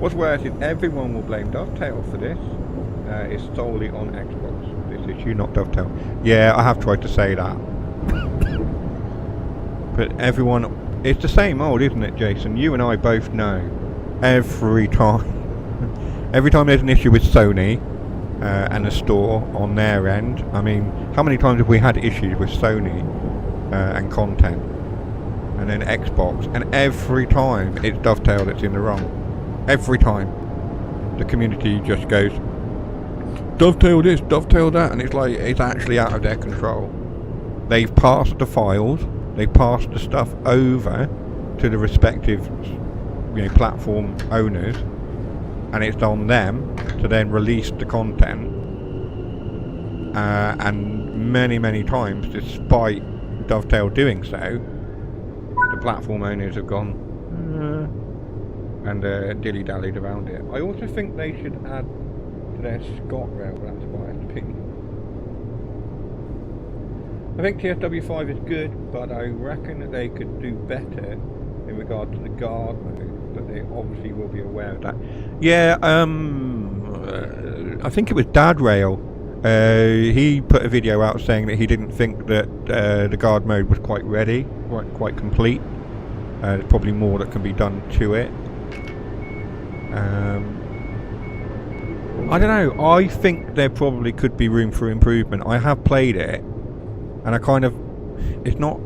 S1: What's worse is everyone will blame Dovetail for this. It's solely on Xbox, this issue, not Dovetail. Yeah, I have tried to say that. But everyone, it's the same old, isn't it, Jason? You and I both know, every time there's an issue with Sony and the store on their end. I mean, how many times have we had issues with Sony and content, and then Xbox, and every time it's Dovetail that's in the wrong. Every time the community just goes, Dovetail this, Dovetail that, and it's like, it's actually out of their control. They've passed the files, they passed the stuff over to the respective platform owners, and it's on them to then release the content, and many times, despite Dovetail doing so, the platform owners have gone and dilly-dallied around it. I also think they should add to their ScotRail, that's biased opinion. I think TSW5 is good, but I reckon that they could do better in regard to the guard mode, but they obviously will be aware of that. Yeah, I think it was Dadrail. He put a video out saying that he didn't think that the guard mode was quite ready, quite complete. There's probably more that can be done to it. I don't know, I think there probably could be room for improvement. I have played it, and I kind of, it's not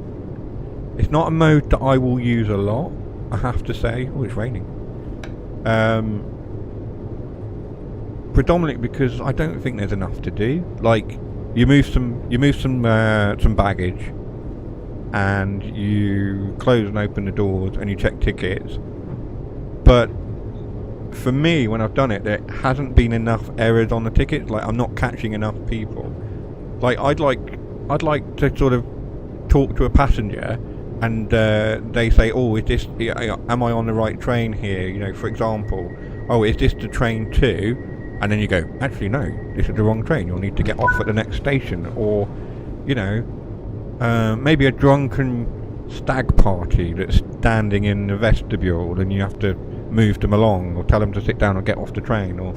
S1: a mode that I will use a lot, I have to say. Oh, it's raining. Predominantly because I don't think there's enough to do. Like, you move some baggage, and you close and open the doors, and you check tickets. But for me, when I've done it, there hasn't been enough errors on the tickets. Like, I'm not catching enough people. Like, I'd like to sort of talk to a passenger, and they say, oh, is this, am I on the right train here? For example, oh, is this the train 2? And then you go, actually no, this is the wrong train, you'll need to get off at the next station. Or, maybe a drunken stag party that's standing in the vestibule, and you have to move them along, or tell them to sit down or get off the train, or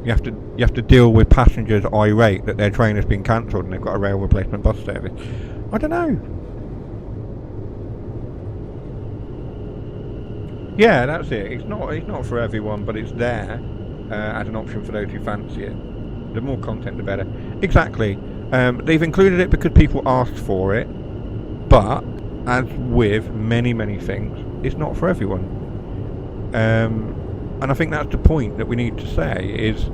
S1: you have to deal with passengers irate that their train has been cancelled and they've got a rail replacement bus service. I don't know. Yeah, that's it. It's not for everyone, but it's there as an option for those who fancy it. The more content, the better. Exactly. They've included it because people asked for it, but as with many things, it's not for everyone. And I think that's the point that we need to say is,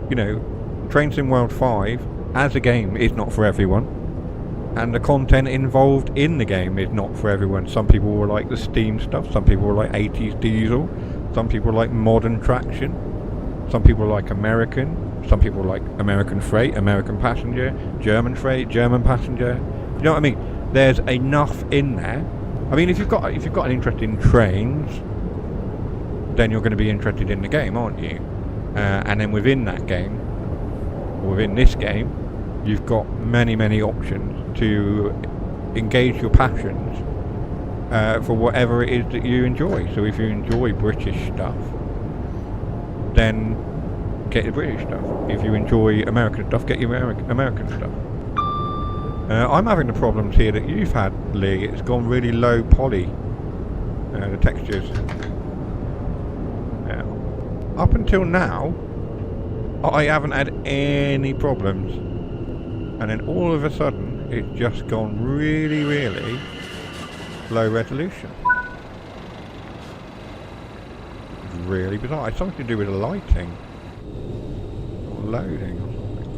S1: you know, Train Sim World 5 as a game is not for everyone, and the content involved in the game is not for everyone. Some people will like the Steam stuff, some people will like 80s diesel, some people like modern traction, some people like American, some people like American freight, American passenger, German freight, German passenger. You know what I mean? There's enough in there. I mean, if you've got an interest in trains, then you're going to be interested in the game, aren't you? And then within that game, or within this game, you've got many options to engage your passions for whatever it is that you enjoy. So if you enjoy British stuff, then get the British stuff. If you enjoy American stuff, get your American stuff. I'm having the problems here that you've had, Lee. It's gone really low poly, the textures. Up until now, I haven't had any problems. And then all of a sudden, it's just gone really low resolution. It's really bizarre. It's something to do with the lighting. Or loading or something.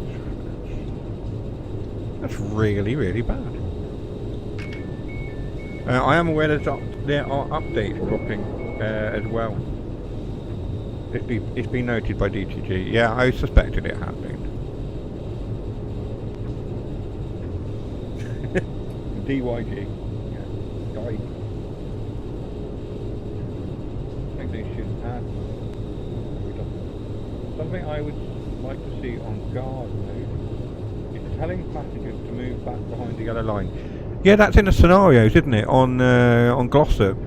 S1: That's really bad. I am aware there are updates dropping as well. It's been noted by DTG. Yeah, I suspected it had been. DYG. Yeah. Dyke. I think they should add something I would like to see on guard mode is telling passengers to move back behind the yellow line. Yeah, that's in the scenarios, isn't it? On Glossop.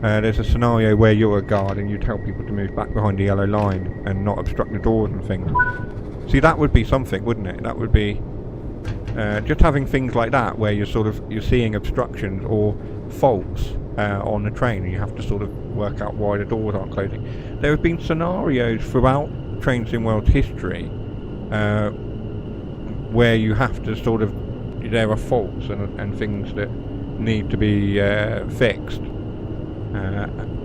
S1: There's a scenario where you're a guard and you tell people to move back behind the yellow line and not obstruct the doors and things. See, that would be something, wouldn't it? That would be just having things like that where you're seeing obstructions or faults on the train, and you have to sort of work out why the doors aren't closing. There have been scenarios throughout Train Sim World's history where you have to sort of, there are faults and things that need to be fixed.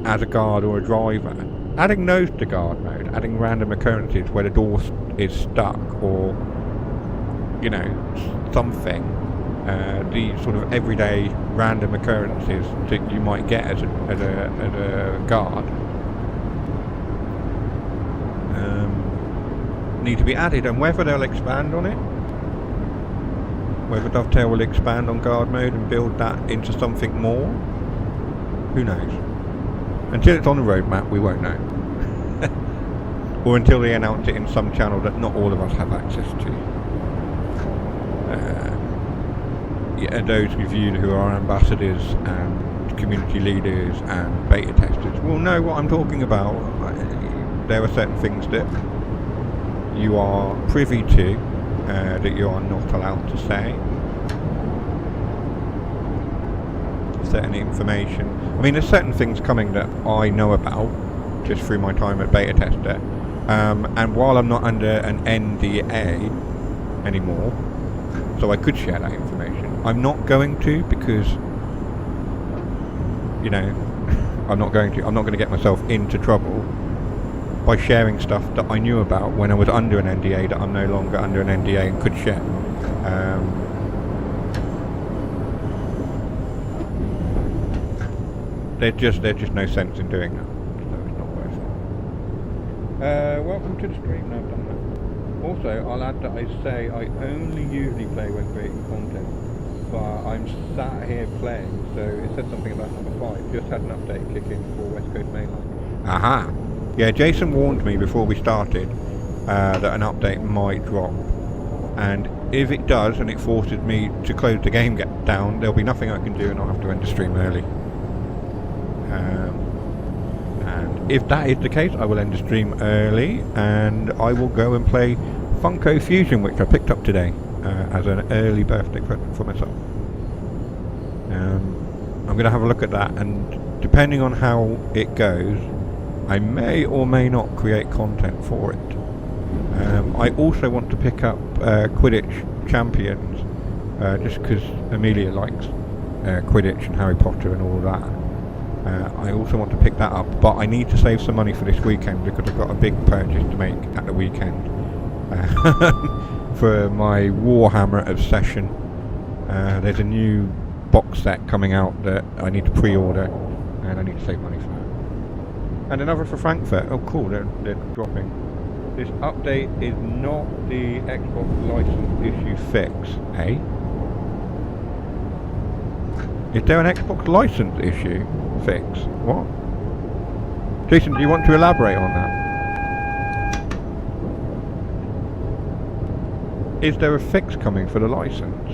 S1: As a guard or a driver, adding those to guard mode, adding random occurrences where the door is stuck, or you know, something, the sort of everyday random occurrences that you might get as a guard, need to be added, and whether they'll expand on it, whether Dovetail will expand on guard mode and build that into something more. Who knows? Until it's on the roadmap, we won't know. Or until they announce it in some channel that not all of us have access to. Yeah, those of you who are ambassadors and community leaders and beta testers will know what I'm talking about. There are certain things that you are privy to that you are not allowed to say. Certain information. I mean, there's certain things coming that I know about just through my time at beta tester, and while I'm not under an NDA anymore, so I could share that information, I'm not going to, because you know, I'm not going to get myself into trouble by sharing stuff that I knew about when I was under an NDA that I'm no longer under an NDA and could share. There's just no sense in doing that, so it's not worth it. Welcome to the stream. No, I've done that. Also, I'll add that I say I only usually play when creating content, but I'm sat here playing, so it said something about number 5. Just had an update kick in for West Coast Mainline. Aha! Yeah, Jason warned me before we started that an update might drop, and if it does and it forces me to close the game down, there'll be nothing I can do and I'll have to end the stream early. And if that is the case, I will end the stream early and I will go and play Funko Fusion, which I picked up today as an early birthday present for myself. I'm going to have a look at that, and depending on how it goes, I may or may not create content for it. I also want to pick up Quidditch Champions, just because Amelia likes Quidditch and Harry Potter and all that. I also want to pick that up, but I need to save some money for this weekend because I've got a big purchase to make at the weekend for my Warhammer Obsession. There's a new box set coming out that I need to pre-order, and I need to save money for that. And another for Frankfurt. Oh cool, they're dropping. This update is not the Xbox license issue fix, eh? Is there an Xbox license issue fix? What? Jason, do you want to elaborate on that? Is there a fix coming for the license?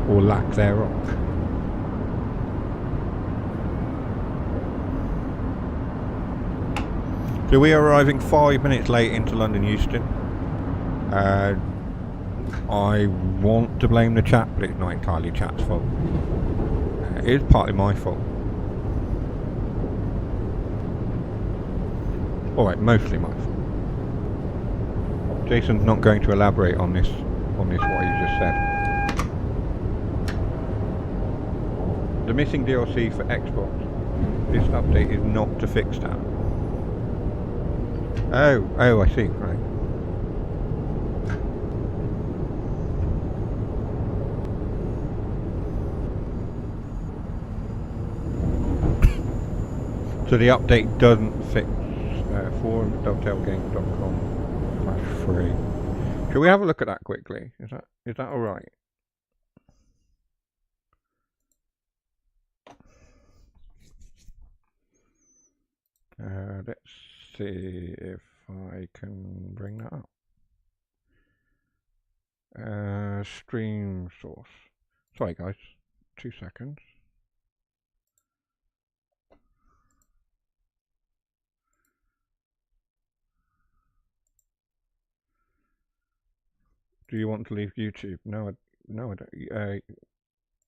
S1: Or lack thereof? So we are arriving 5 minutes late into London Euston. I want to blame the chat, but it's not entirely chat's fault. It is partly my fault. Alright, mostly my fault. Jason's not going to elaborate on this what he just said. The missing DLC for Xbox. This update is not to fix that. Oh, I see, right. So the update doesn't fix forum.dovetailgames.com/free. Shall we have a look at that quickly? Is that alright? Let's see if I can bring that up. Stream source. Sorry guys, 2 seconds. Do you want to leave YouTube? No, I don't.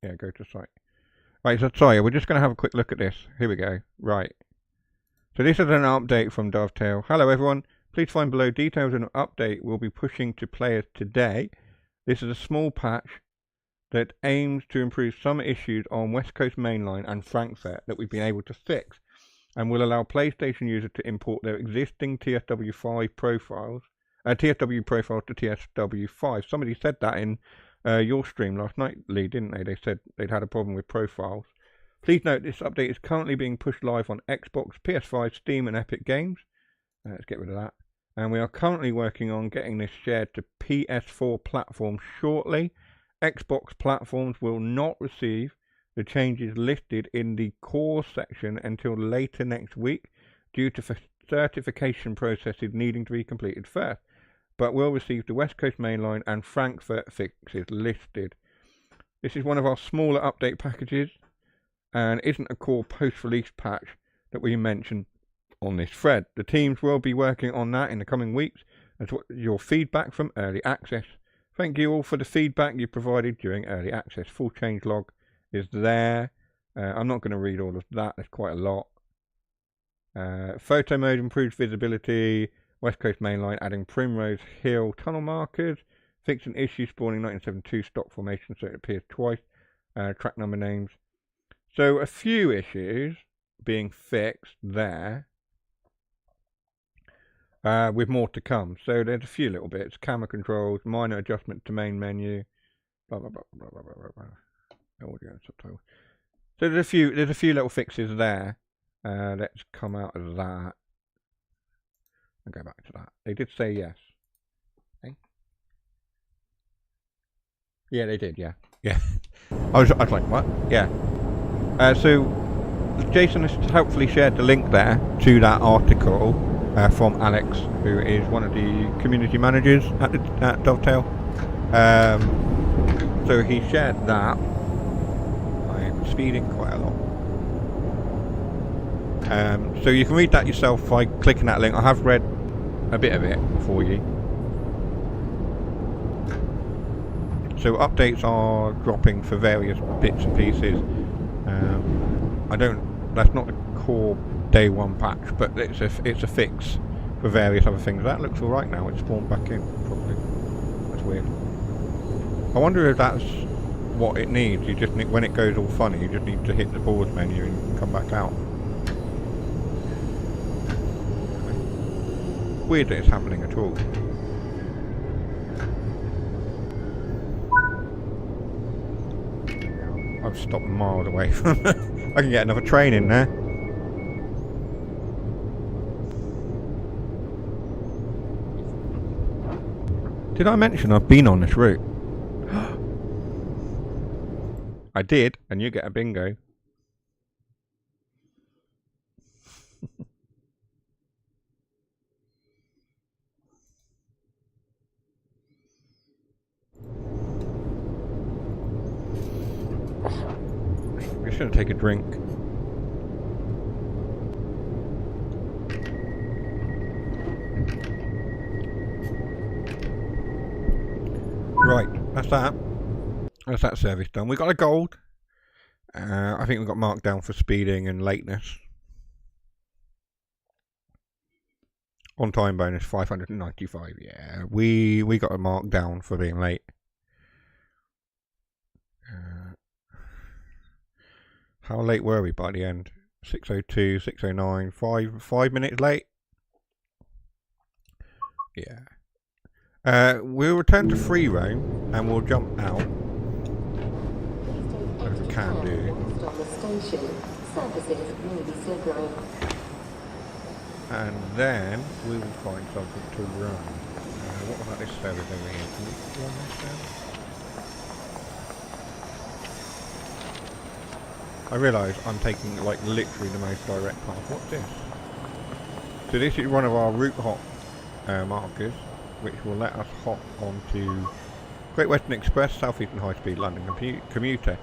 S1: Yeah, go to site. Right, so sorry, we're just going to have a quick look at this. Here we go. Right. So this is an update from Dovetail. Hello everyone. Please find below details of an update we'll be pushing to players today. This is a small patch that aims to improve some issues on West Coast Mainline and Frankfurt that we've been able to fix, and will allow PlayStation users to import their existing TSW5 profiles. TSW profiles to TSW5. Somebody said that in your stream last night, Lee, didn't they? They said they'd had a problem with profiles. Please note this update is currently being pushed live on Xbox, PS5, Steam and Epic Games. Let's get rid of that. And we are currently working on getting this shared to PS4 platforms shortly. Xbox platforms will not receive the changes listed in the core section until later next week due to certification processes needing to be completed first, but will receive the West Coast Mainline and Frankfurt fixes listed. This is one of our smaller update packages and isn't a core post-release patch that we mentioned on this thread. The teams will be working on that in the coming weeks as what your feedback from early access. Thank you all for the feedback you provided during early access. Full change log is there. I'm not going to read all of that, there's quite a lot. Photo mode improves visibility. West Coast Mainline adding Primrose Hill tunnel markers. Fixing issue spawning 1972 stock formation so it appears twice. Track number names. So a few issues being fixed there. With more to come. So there's a few little bits. Camera controls, minor adjustment to main menu. Blah blah blah blah blah blah blah. Audio and subtitles. So there's a few little fixes there. Let's come out of that and go back to that. They did say yes. Okay. Yeah, they did. Yeah. I was like, what? Yeah. So Jason has helpfully shared the link there to that article from Alex, who is one of the community managers at Dovetail. So he shared that. I'm speeding quite a lot. So you can read that yourself by clicking that link. I have read a bit of it for you. So updates are dropping for various bits and pieces. That's not the core day one patch, but it's a fix for various other things. That looks alright now, it's spawned back in, probably. That's weird. I wonder if that's what it needs. You just need, when it goes all funny, you just need to hit the pause menu and come back out. Weird that it's happening at all. I've stopped miles away from it. I can get another train in there. Did I mention I've been on this route? I did, and you get a bingo. I'm just going to take a drink. Right, that's that. That's that service done. We got a gold. I think we got marked down for speeding and lateness. On time bonus 595. Yeah, we got a mark down for being late. How late were we by the end? 6:02, 6:09, 5 minutes late. Yeah. We'll return to free roam and we'll jump out. As we can do. And then we will find something to run. What about this service over here? Can we run this down? I realise I'm taking like literally the most direct path. What's this? So this is one of our route hop markers, which will let us hop onto Great Western Express, South Eastern High Speed London Commuter.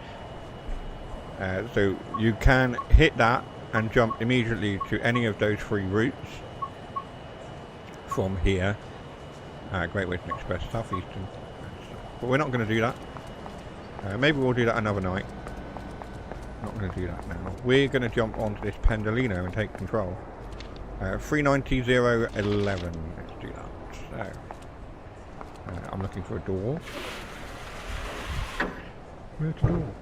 S1: So you can hit that and jump immediately to any of those 3 routes from here. Great Western Express, South Eastern. But we're not going to do that. Maybe we'll do that another night. Not going to do that now. We're going to jump onto this Pendolino and take control. 390.011. Let's do that. So, I'm looking for a door. Where's the door?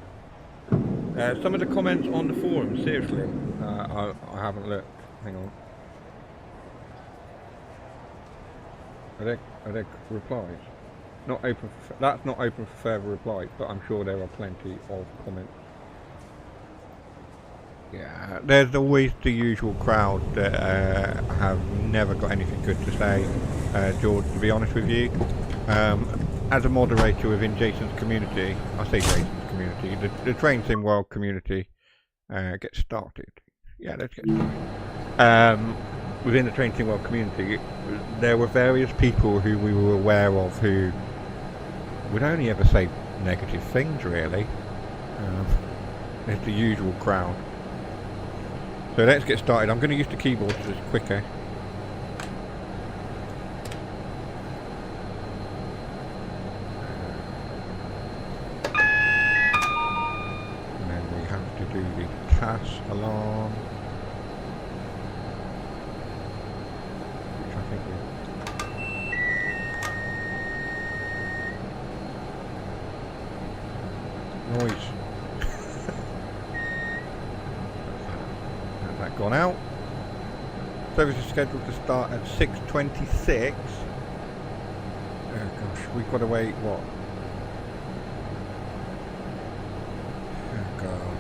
S1: Some of the comments on the forum, seriously, I haven't looked. Hang on. Are there replies? Not open. That's not open for further replies, but I'm sure there are plenty of comments. Yeah, there's always the usual crowd that have never got anything good to say. George, to be honest with you, as a moderator within Jason's community, I say Jason's community, the Train Sim World community gets started. Yeah, let's get started. Within the Train Sim World community, there were various people who we were aware of who would only ever say negative things, really. There's the usual crowd. So let's get started. I'm going to use the keyboard so it's quicker. And then we have to do the CAS alarm. Which I think we... Noise. Gone out. Service is scheduled to start at 6:26. Oh gosh, we've got to wait what? Oh god.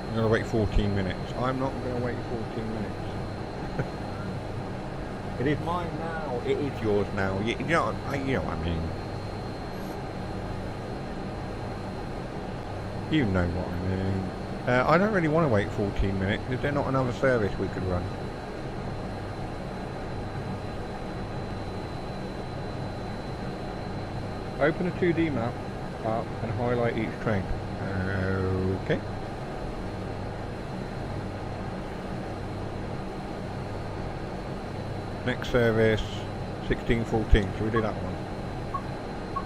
S1: I'm going to wait 14 minutes. I'm not going to wait 14 minutes. It is mine now. It is yours now. You know what I mean. You know what I mean. I don't really want to wait 14 minutes. Is there not another service we could run? Open a 2D map up and highlight each train. Okay. Next service, 1614. Shall we do that one?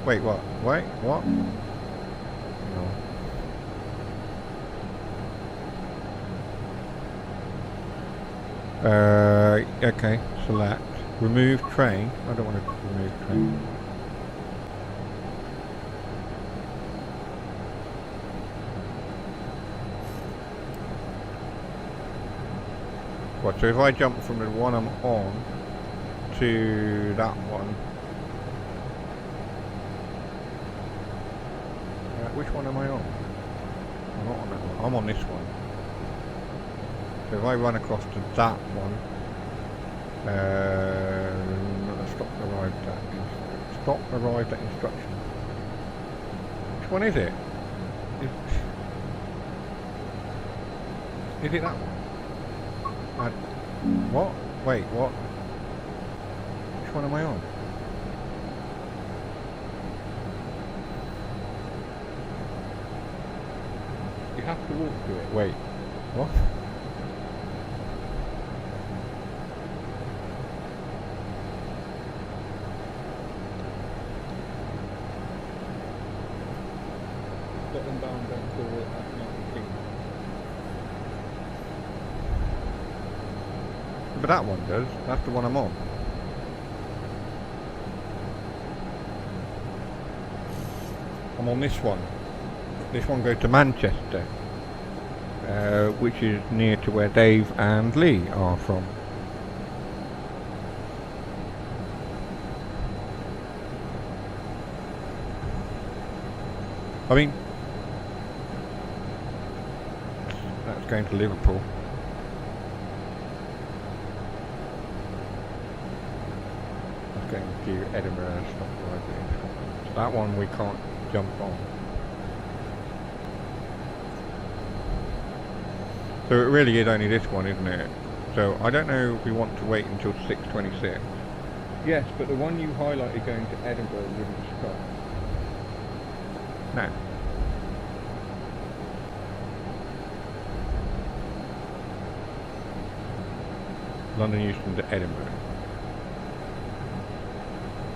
S1: Wait, what? Wait, what? No. Okay, select. Remove train. I don't want to remove train. What, so if I jump from the one I'm on to that one. Which one am I on? I'm not on that one. I'm on this one. So if I run across to that one, stop arrived at instruction. Which one is it? Is it that one? What? Wait, what? Which one am I on? You have to walk to it. Wait, what? Scotland bound, don't call it that United Kingdom. But that one does. That's the one I'm on. I'm on this one. This one goes to Manchester, which is near to where Dave and Lee are from. I mean, that's going to Liverpool. That's going to Edinburgh and stuff like that. So that one we can't jump on. So it really is only this one, isn't it? So I don't know if we want to wait until 6:26. Yes, but the one you highlighted going to Edinburgh wouldn't stop. No. London Euston to Edinburgh.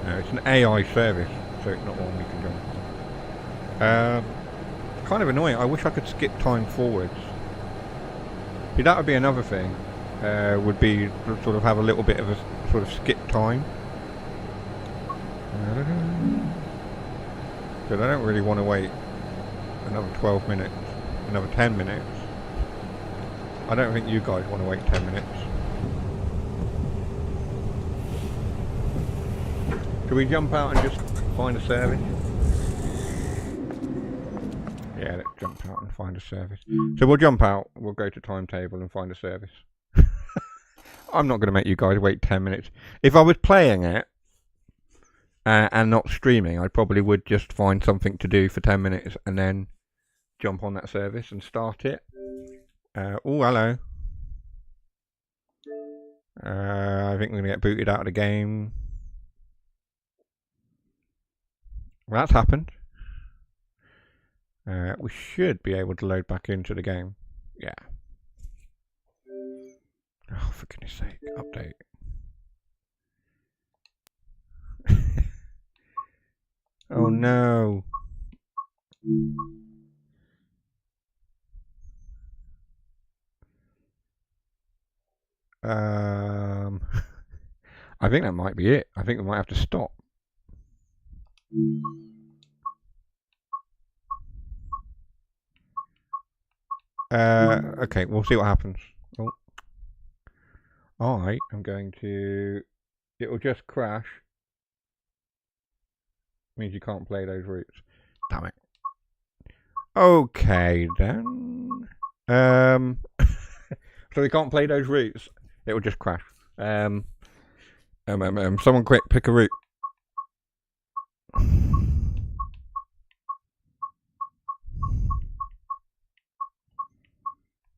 S1: No, it's an AI service, so it's not one we can jump on. Kind of annoying. I wish I could skip time forwards. See, that would be another thing. Would be to sort of have a little bit of a sort of skip time. But I don't really want to wait another 12 minutes, another 10 minutes. I don't think you guys want to wait 10 minutes. Should we jump out and just find a service? Yeah, let's jump out and find a service. So we'll jump out, we'll go to timetable and find a service. I'm not going to make you guys wait 10 minutes. If I was playing it and not streaming, I probably would just find something to do for 10 minutes and then jump on that service and start it. Oh, hello. I think we're going to get booted out of the game. Well, that's happened. We should be able to load back into the game. Yeah. Oh, for goodness sake. Update. Oh no. I think that might be it. I think we might have to stop. Okay, we'll see what happens. Oh. I am going to... It will just crash. Means you can't play those routes. Damn it. Okay, then. So we can't play those routes. It will just crash. Someone quick, pick a route.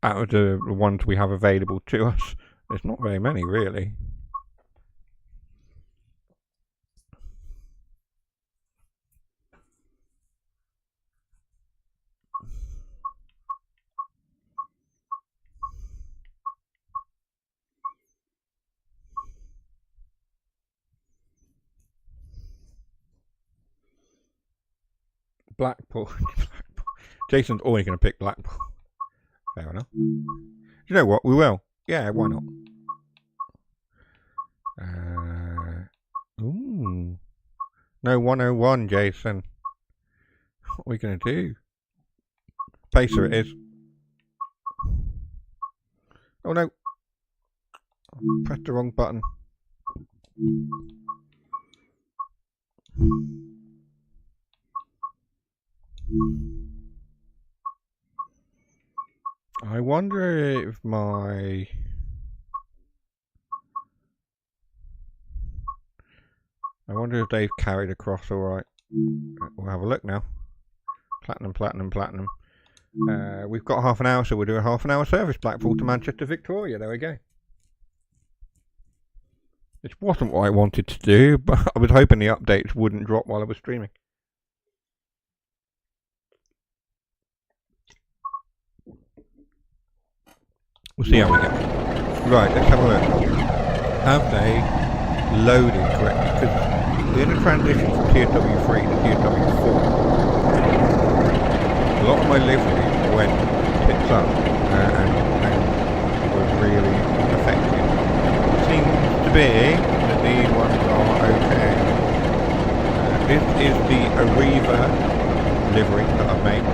S1: Out of the ones we have available to us, there's not very many, really. Blackpool. Jason's always going to pick Blackpool. Fair enough. You know what? We will. Yeah, why not? No 101, Jason. What are we going to do? Pacer it is. Oh no. Pressed the wrong button. I wonder if they've carried across alright. We'll have a look now. Platinum, platinum, platinum. We've got half an hour, so we'll do a half an hour service. Blackpool to Manchester, Victoria. There we go. This wasn't what I wanted to do, but I was hoping the updates wouldn't drop while I was streaming. We'll see how we go. Right, let's have a look. Have they loaded correctly? Because we're in a transition from TSW3 to TSW4. A lot of my livery went tits up and was really affected. It seems to be that these ones are okay. This is the Arriva livery that I've made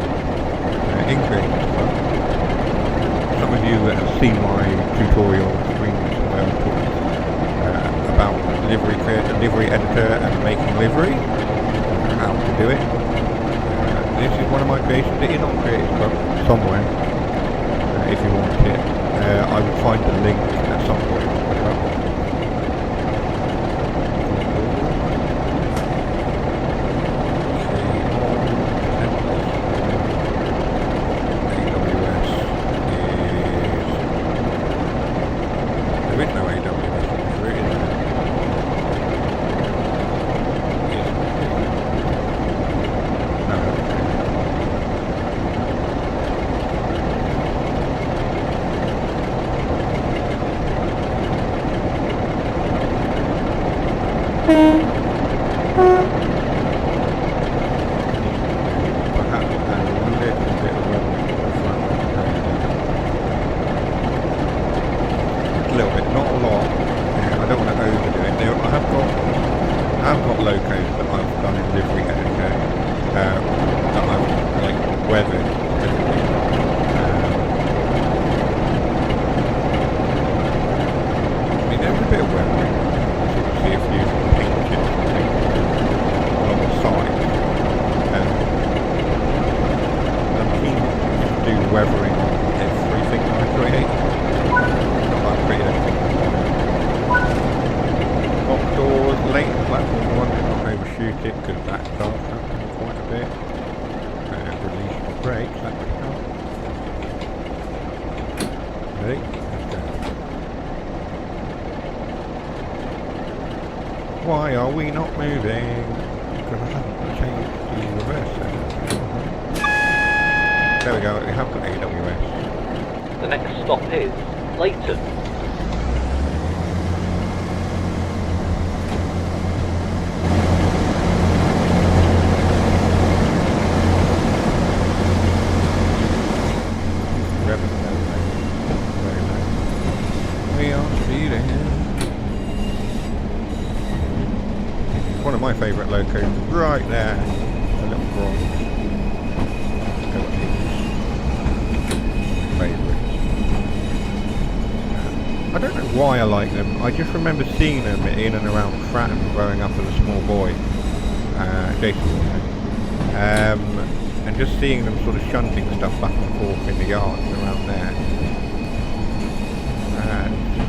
S1: in Creative as well. Some of you have seen my tutorial streams where I talk about livery editor and making livery, how to do it. This is one of my creations. It is on Creative Club somewhere. If you want it, I would find the link at some point. Why are we not moving? Because I haven't changed the reverse setting. There we go, we have got AWS.
S4: The next stop is Leighton.
S1: We are speeding. One of my favourite locos, right there, a little bronze. Favourites. I don't know why I like them. I just remember seeing them in and around Fratton growing up as a small boy. Jason, and just seeing them sort of shunting stuff back and forth in the yards around there.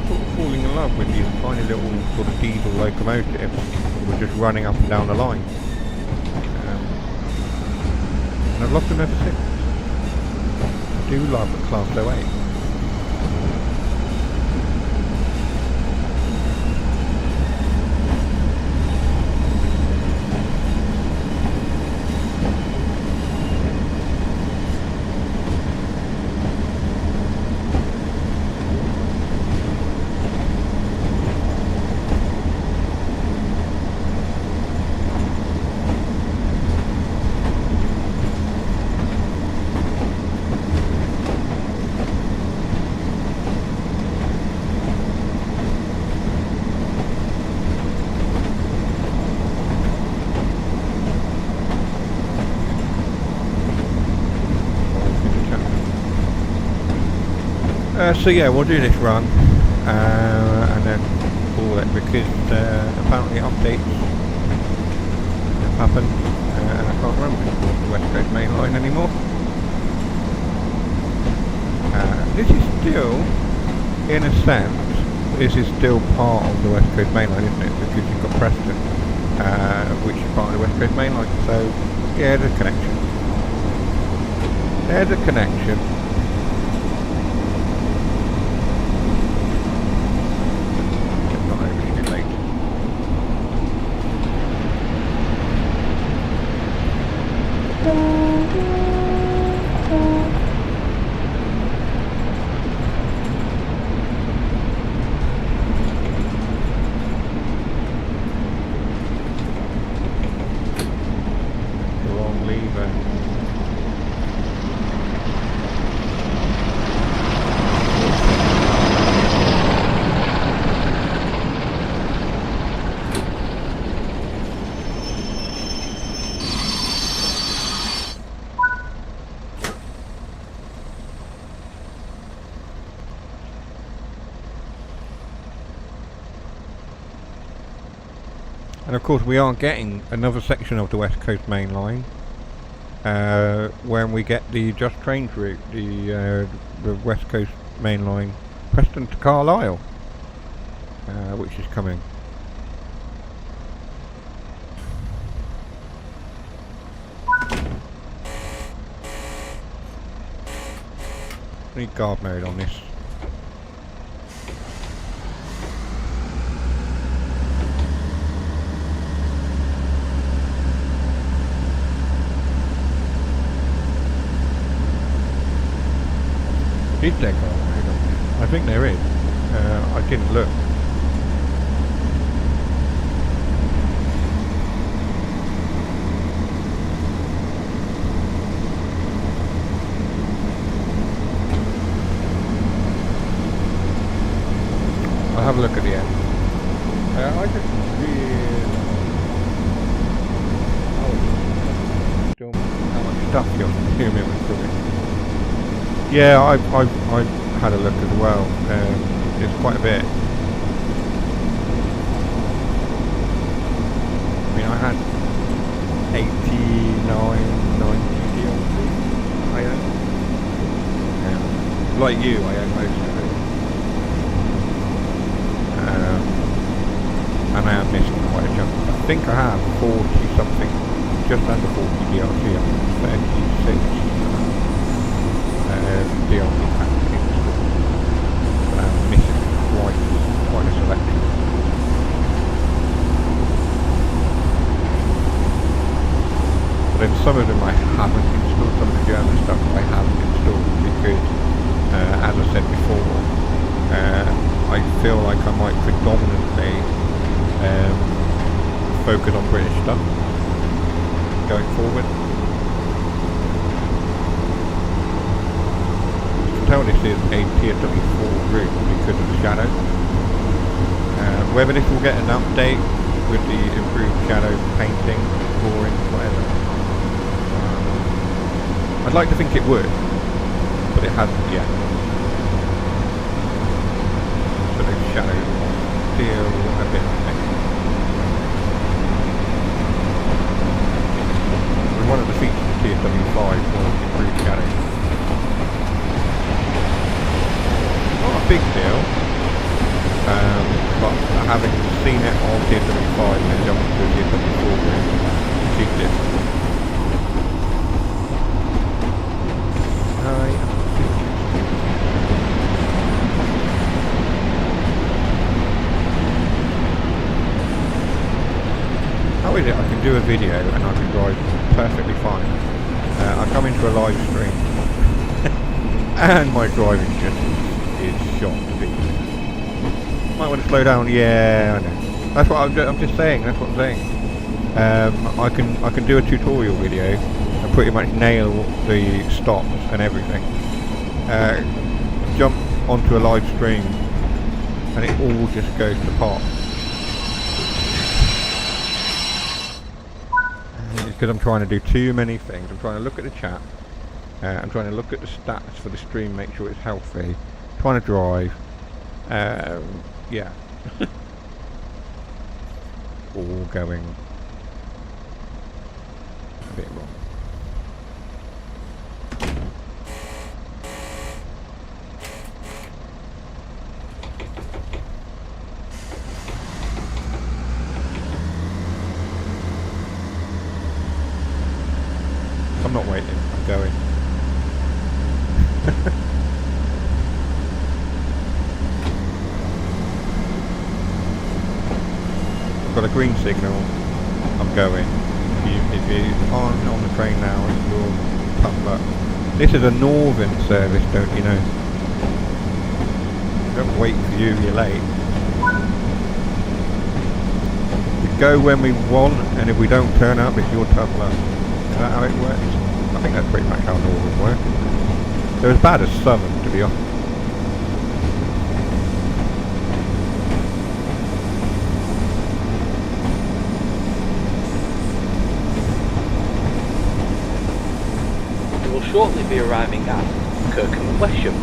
S1: Sort of falling in love with these tiny little sort of diesel locomotives that were just running up and down the line. And I've loved them ever since. I do love a Class 08. So yeah, we'll do this run and then call it because apparently updates have happened and I can't remember if it's called the West Coast Main Line anymore. This is still, in a sense, this is still part of the West Coast Main Line, isn't it? Because you've got Preston, which is part of the West Coast Main Line. So yeah, there's a connection. There's a connection. And of course we are getting another section of the West Coast Main Line when we get the Just Trains route, the West Coast Main Line Preston to Carlisle, which is coming. Need guard mode on this. Is there guard mode on this? I think there is. I didn't look. I'll have a look at the end. I just realised how much stuff you're consuming with it. Yeah, I've had a look as well. It's quite a bit. I mean, I had 89, 90 DLC. I own. Like you, I own most of it. And I am missing quite a chunk. I think I have 40 something, just under 40 DLC. I think 36. DLC pack installed, but I'm missing quite a selection. But then some of them I haven't installed, some of the German stuff I haven't installed because, as I said before, I feel like I might predominantly focus on British stuff going forward. Tell this is a Tier 4 route because of the shadow. Whether this will get an update with the improved shadow painting, scoring, whatever. I'd like to think it would, but it hasn't yet. So the shadow still a bit messy. One of the features of Tier 5 was improved shadow. Not a big deal, but having seen it on Tier 5 and then jumping to Tier 4 it's big different. How is it I can do a video and I can drive perfectly fine? I come into a live stream and my driving just is shot to pieces. Might want to slow down. Yeah, I know. That's what I'm just saying. That's what I'm saying. I can do a tutorial video and pretty much nail the stops and everything. Jump onto a live stream and it all just goes to pot. Because I'm trying to do too many things. I'm trying to look at the chat. I'm trying to look at the stats for the stream, make sure it's healthy. trying to drive. Yeah. All going a bit wrong. I'm not waiting, I'm going. I've got a green signal, I'm going. If you aren't on the train now, it's your tough luck. This is a northern service, don't you know? Don't wait for you, you're late. We go when we want, and if we don't turn up, it's your tough luck. Is that how it works? I think that's pretty much how northern works. They're as bad as southern, to be honest.
S4: You will shortly be arriving at Kirkham Wesham.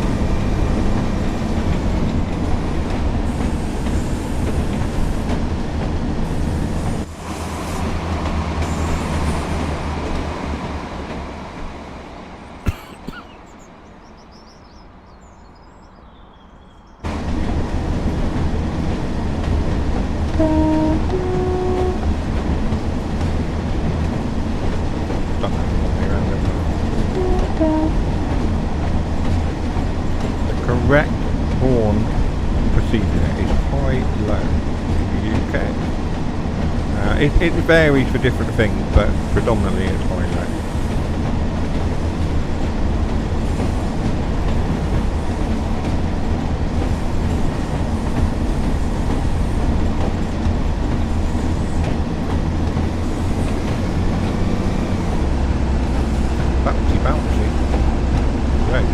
S1: Correct horn procedure is high-low in the UK. It varies for different things, but predominantly it's high-low. Bouncy. Right.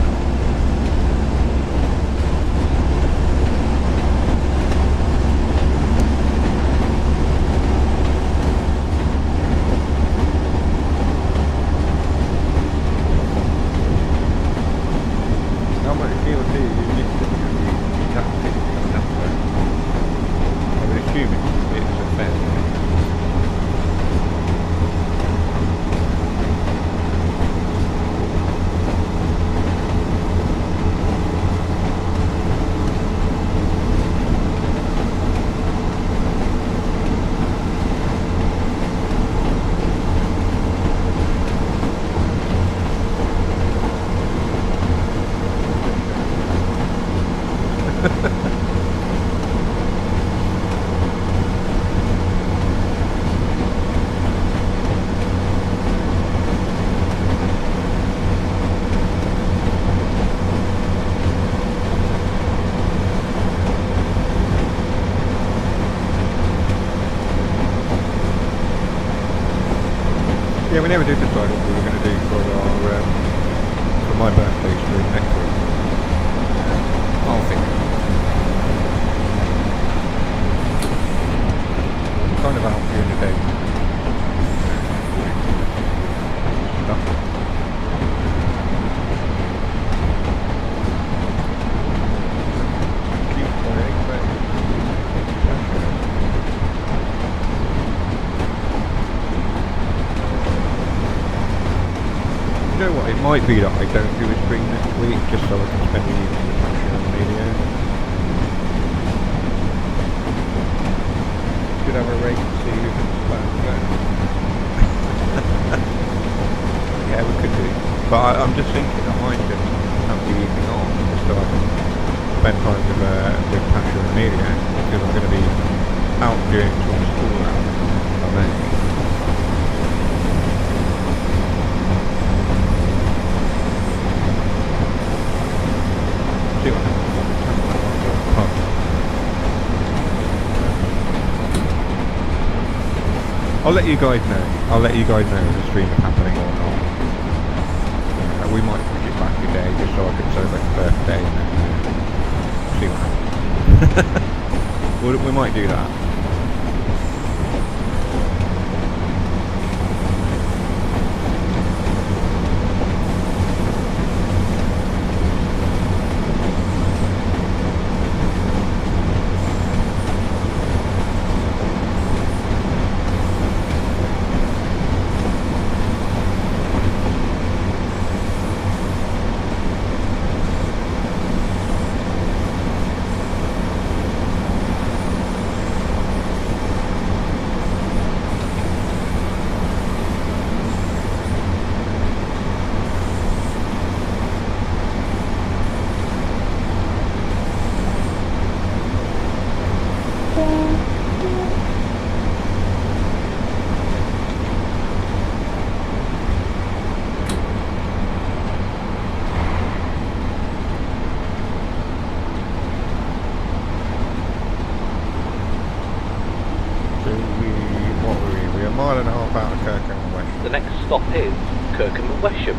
S1: Yeah, we never did decide what we were going to do for my birthday stream next week. I'll think. I'm kind of out during the day. Stuff. You know what, it might be that I don't do a stream next week just so I can spend the evening with my show video. Should have a rate to see if it's back. Yeah, we could do. But I'm just thinking I might just have the evening off just so I can spend time with Pasha and Amelia because I'm going to be out doing some school hours. I may. I'll let you guys know. I'll let you guys know if the stream is happening or not. We might push it back a day just so I can celebrate the birthday and then see what happens. We might do that. mile and a half out of Kirkham and West.
S4: The next stop is Kirkham and Wesham.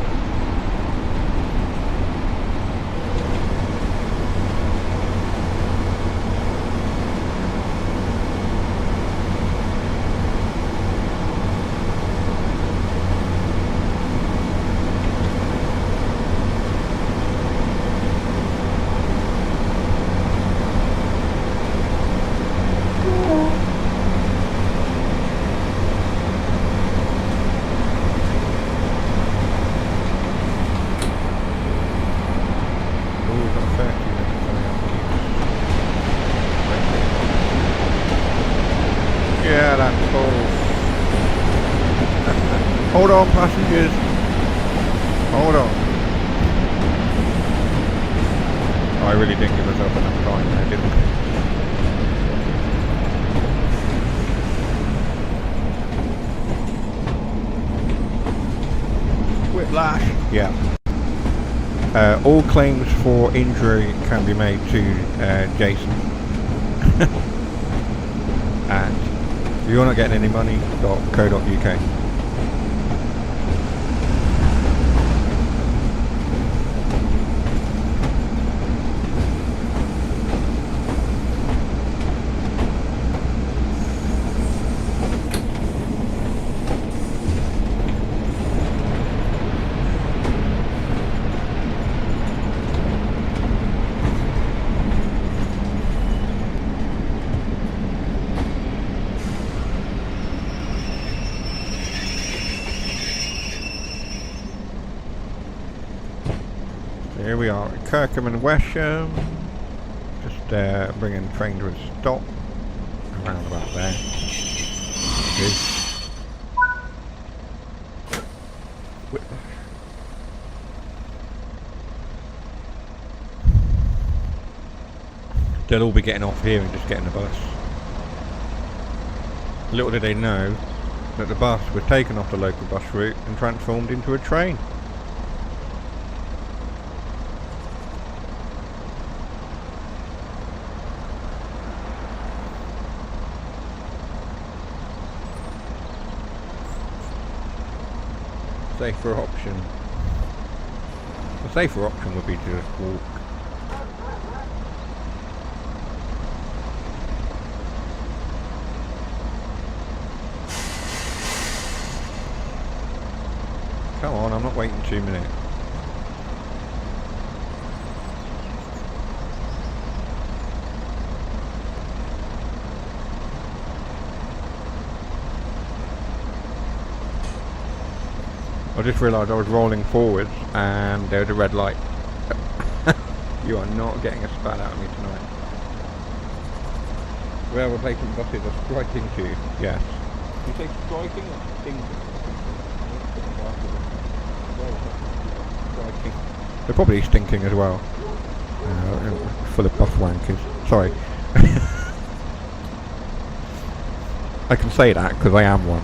S1: Yeah, that's cool. Hold on, passengers. Hold on. Oh, I really didn't give myself enough time there, didn't I? Whiplash. Yeah. All claims for injury can be made to Jason. And if you're not getting any money.co.uk. Here we are at Kirkham and Wesham. Just bringing the train to a stop around about there. Good. They'll all be getting off here and just getting the bus. Little did they know that the bus was taken off the local bus route and transformed into a train. Safer option. The safer option would be to just walk. Come on, I'm not waiting 2 minutes. I just realised I was rolling forwards and there was a red light. You are not getting a spat out of me tonight. Well, replacement buses are striking to you. Yes. You say striking or stinking? Striking. They're probably stinking as well. Full of buff wankers. Sorry. I can say that because I am one.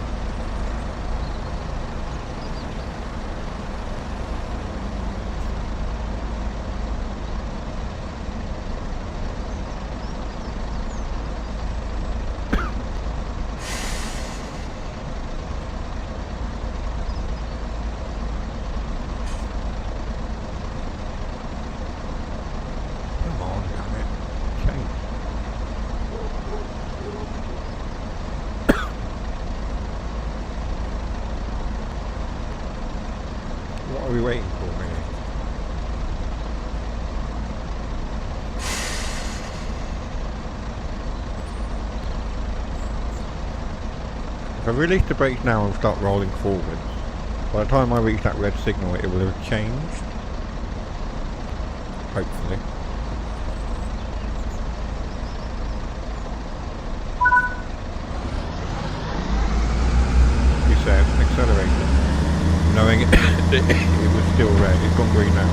S1: What are we waiting for, really? If I release the brakes now and start rolling forwards, by the time I reach that red signal it will have changed. Hopefully. You said accelerator. Knowing it was still red, it's gone green now.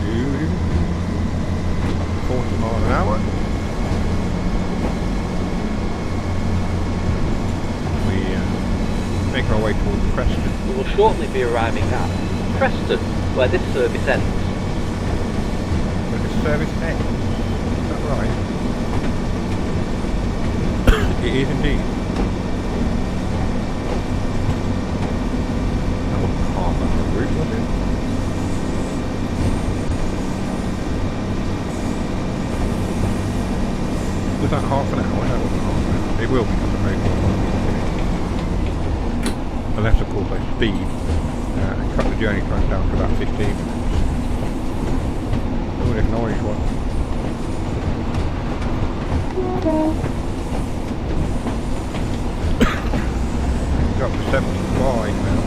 S1: Dude. 40 miles an hour. We make our way towards Preston.
S4: We will shortly be arriving at Preston, where this service ends.
S1: service X. Is that right? It is indeed. That wasn't half an hour route, was it? Was that half an hour? No, it wasn't half an hour. It will be on the road. Unless, of course, I speed and cut the journey time down to about 15 minutes. Oh, there's noise one. Got up to 75 now.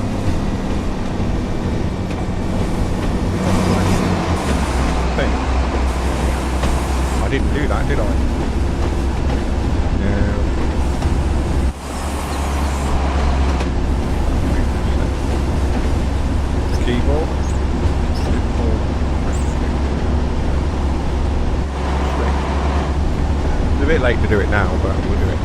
S1: I didn't do that, did I? No. Keyboard. It's a bit late to do it now, but we'll do it.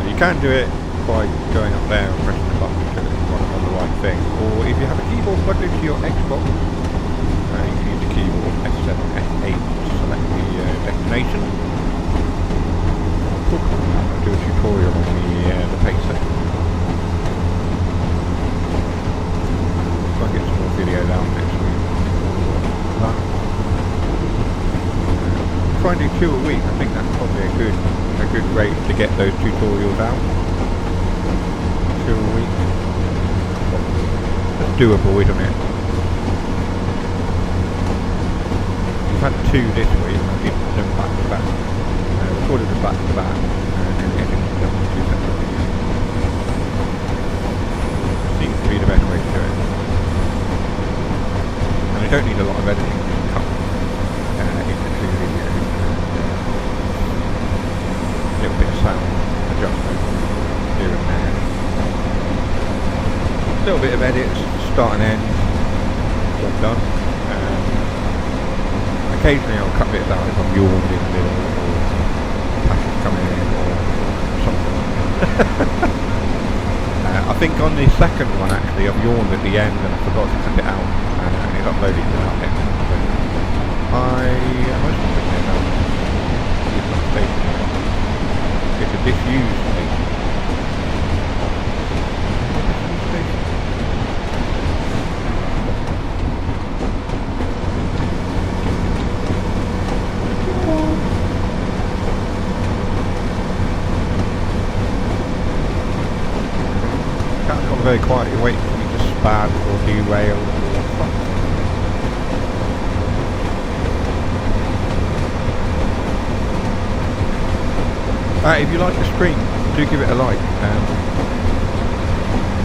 S1: You can do it by going up there and pressing the button until it's on the right thing. Or if you have a keyboard plugged into your Xbox, you can use the keyboard F7, F8 to select the destination. I'll do a tutorial on the pacer. Try and get some more videos out next week. Try and do 2 a week. I think that's probably a good rate to get those tutorials out. 2 a week. That's doable, isn't it? We've had 2 this week. I did them back to back. Recorded them back to back, and then edited them 2 separate videos. Seems to be the best way to do it. And I don't need a lot of editing to cut into 2 videos. A little bit of sound adjustment here and there. A little bit of edits, start and end. Job done. Occasionally I'll cut bits out if I'm yawned in the middle, or passage coming in, or something. I think on the second one actually I've yawned at the end and I forgot to cut it out, and it uploaded without it. So I must have put it out. It's not station. It's a disused station. That's gone very quiet. You're waiting for me to span or derail or something. If you like the stream, do give it a like.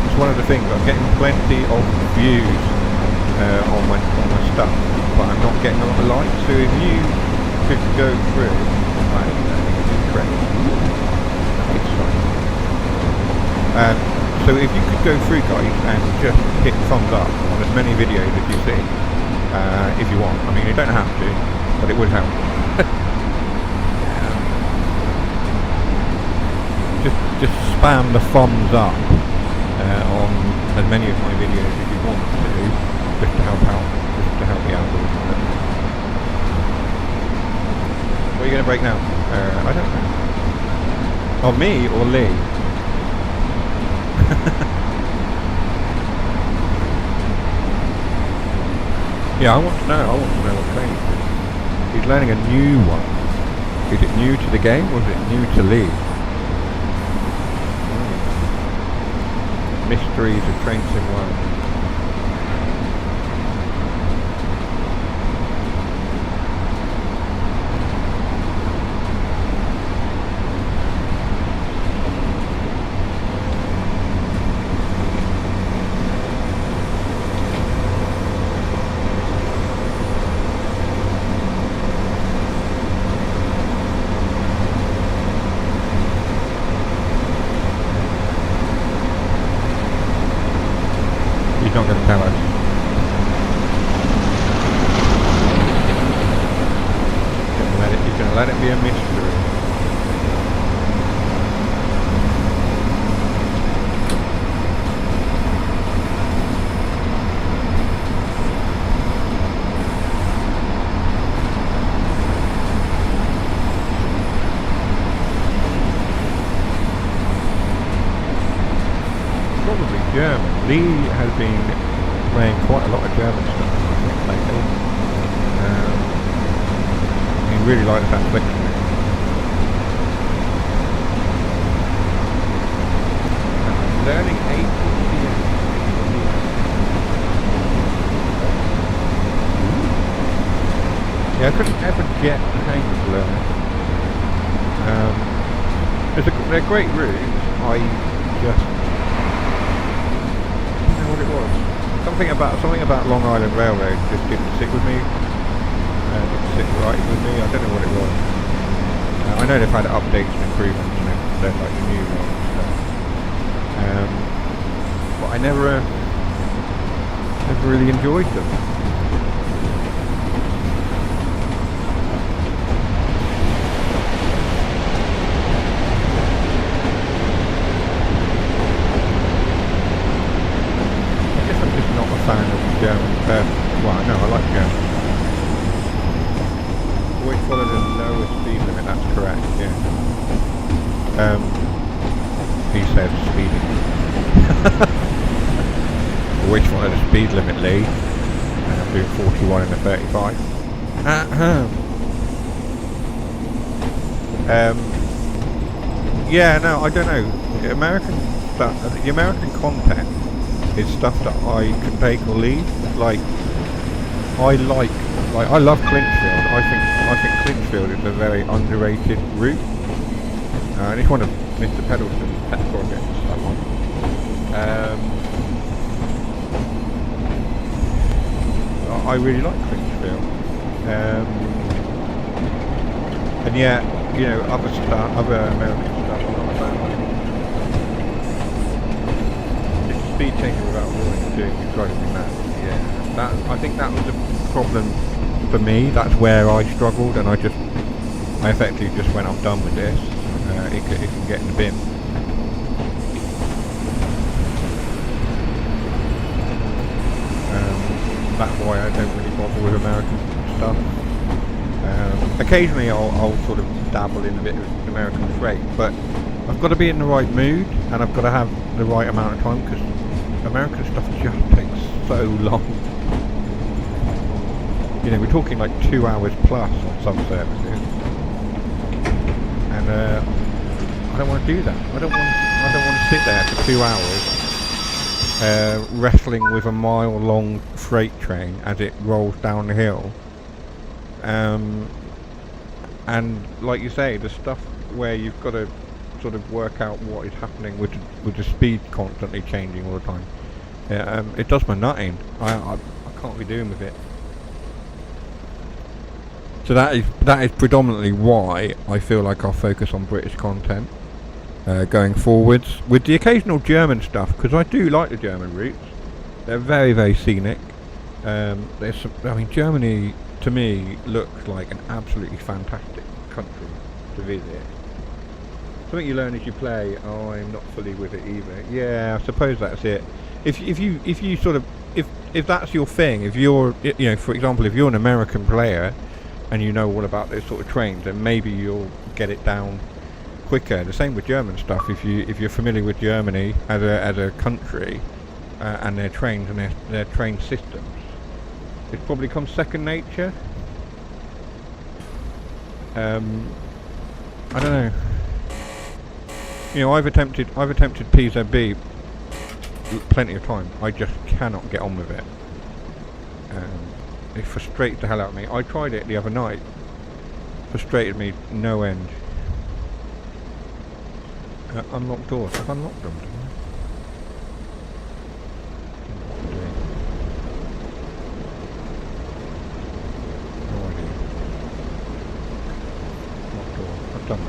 S1: It's one of the things. I'm getting plenty of views on my stuff, but I'm not getting a lot of likes. So if you could go through, I think it's correct. So if you could go through, guys, and just hit thumbs up on as many videos as you see, if you want. I mean, you don't have to, but it would help. Just spam the thumbs up on as many of my videos as you want to do, just to help out, just to help the algorithm. What are you going to break now? I don't know. Oh, me or Lee? Yeah, I want to know what train it is. He's learning a new one. Is it new to the game or is it new to Lee? Mysteries of Train Sim 1. he has been playing quite a lot of German stuff, I think, lately. He really likes that fiction. Learning APCM. Yeah, I couldn't ever get the hang of learning. They're great routes. I just don't know what it was. Something about Long Island Railroad just didn't sit with me. Didn't sit right with me. I don't know what it was. I know they've had updates and improvements and they're like the new ones and stuff. But I never really enjoyed them. Fan of German. Well, no, I like German. Always follow the lower speed limit. That's correct. Yeah. He said speeding. Always follow the speed limit, Lee. I'm doing 41 in a 35. Yeah, no, I don't know. The American content is stuff that I can take or leave. Like I love Clinchfield. I think Clinchfield is a very underrated route. And it's one of Mr. Pedalson's pet projects, that one. I really like Clinchfield. And yet, you know, other American stuff I'm not a fan of. Speed changing without warning and doing it driving me mad. Yeah, I think that was the problem for me. That's where I struggled, and I effectively just went, I'm done with this. It can get in the bin. That's why I don't really bother with American stuff. Occasionally I'll sort of dabble in a bit of American freight, but I've got to be in the right mood, and I've got to have the right amount of time, because American stuff just takes so long. You know, we're talking like 2 hours plus on some services, and I don't want to do that. I don't want to sit there for 2 hours wrestling with a mile-long freight train as it rolls down the hill. And like you say, the stuff where you've got to sort of work out what is happening with the speed constantly changing all the time. It does my nutting. I can't be doing with it. So that is predominantly why I feel like I'll focus on British content going forwards, with the occasional German stuff, because I do like the German routes. They're very, very scenic. Germany to me looks like an absolutely fantastic country to visit. Something you learn as you play. Oh, I'm not fully with it either. Yeah, I suppose that's it. If that's your thing, if you're, you know, for example, if you're an American player and you know all about those sort of trains, then maybe you'll get it down quicker. The same with German stuff. If you're familiar with Germany as a country and their trains and their train systems, it probably comes second nature. I don't know. You know, I've attempted PZB plenty of time. I just cannot get on with it. It frustrates the hell out of me. I tried it the other night. Frustrated me no end. Unlocked doors. I've unlocked them. No idea. Locked door. I've done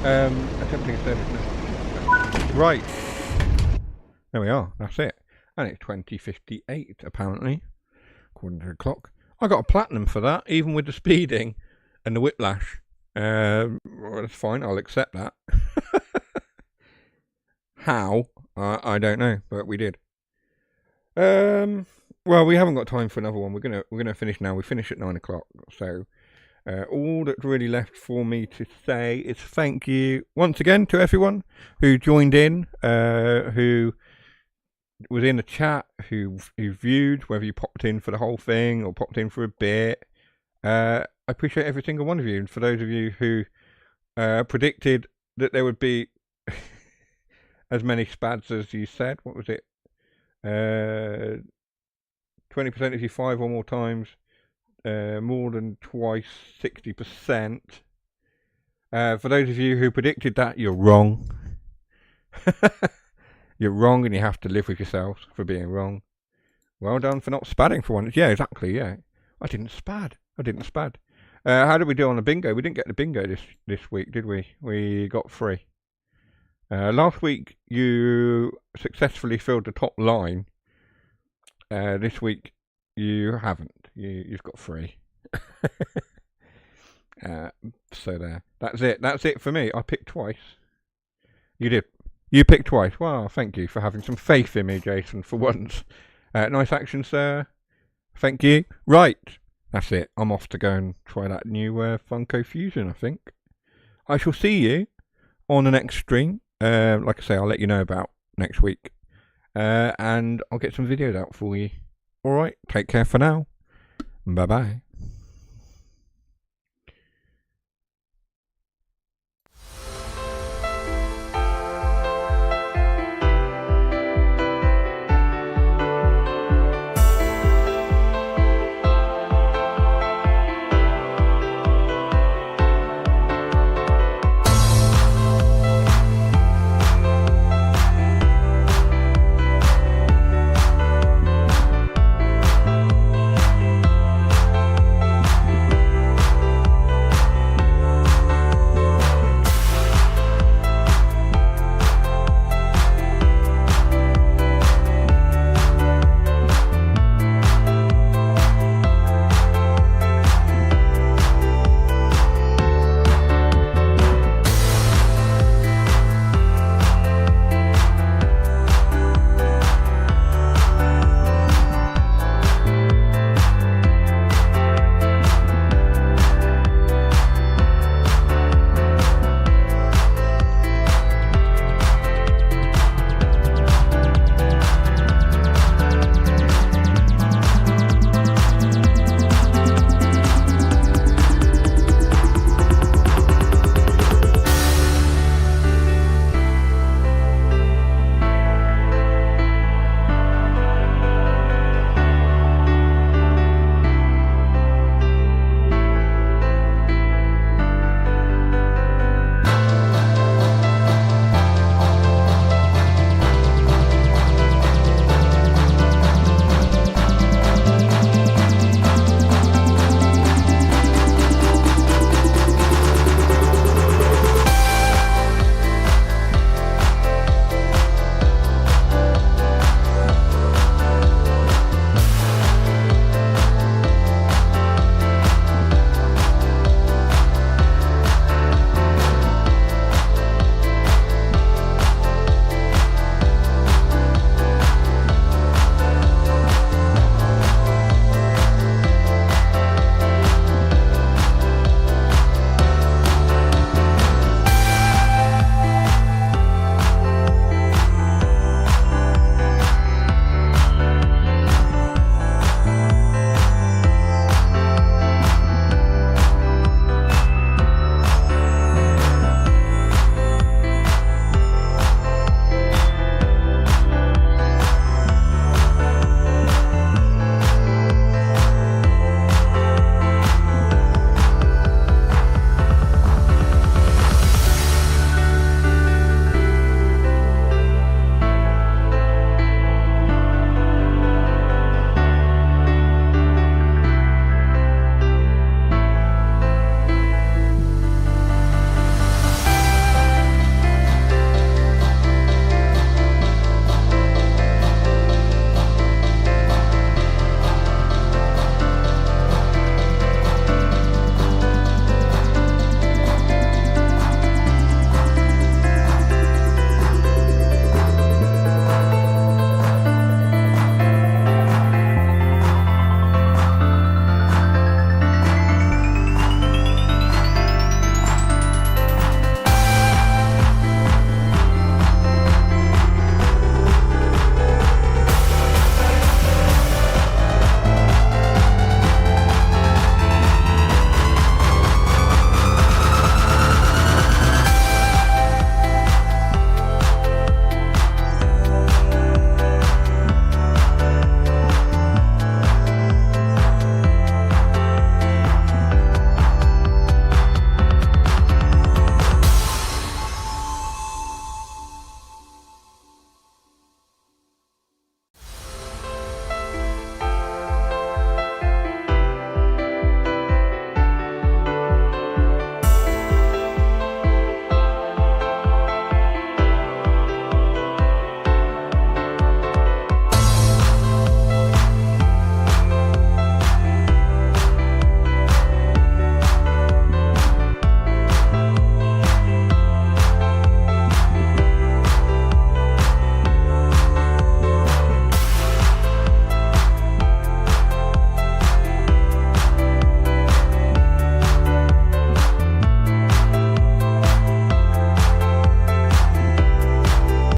S1: that. Attempting service now. Right. There we are. That's it. And it's 20:58 apparently, according to the clock. I got a platinum for that, even with the speeding and the whiplash. Well, that's fine. I'll accept that. How? I don't know, but we did. Well, we haven't got time for another one. We're gonna finish now. We finish at 9 o'clock. So all that's really left for me to say is thank you once again to everyone who joined in, who was in the chat, who viewed, whether you popped in for the whole thing or popped in for a bit. I appreciate every single one of you. And for those of you who predicted that there would be as many spads as you said, what was it? 20% if you 5 or more times, more than twice, 60%. For those of you who predicted that, you're wrong. You're wrong, and you have to live with yourselves for being wrong. Well done for not spadding for once. Yeah, exactly, yeah. I didn't spad. How did we do on the bingo? We didn't get the bingo this week, did we? We got 3. Last week, you successfully filled the top line. This week, you haven't. You've got 3. So there. That's it. That's it for me. I picked twice. You did. You picked twice. Well, thank you for having some faith in me, Jason, for once. Nice action, sir. Thank you. Right. That's it. I'm off to go and try that new Funko Fusion, I think. I shall see you on the next stream. Like I say, I'll let you know about next week. And I'll get some videos out for you. Alright, take care for now. Bye-bye.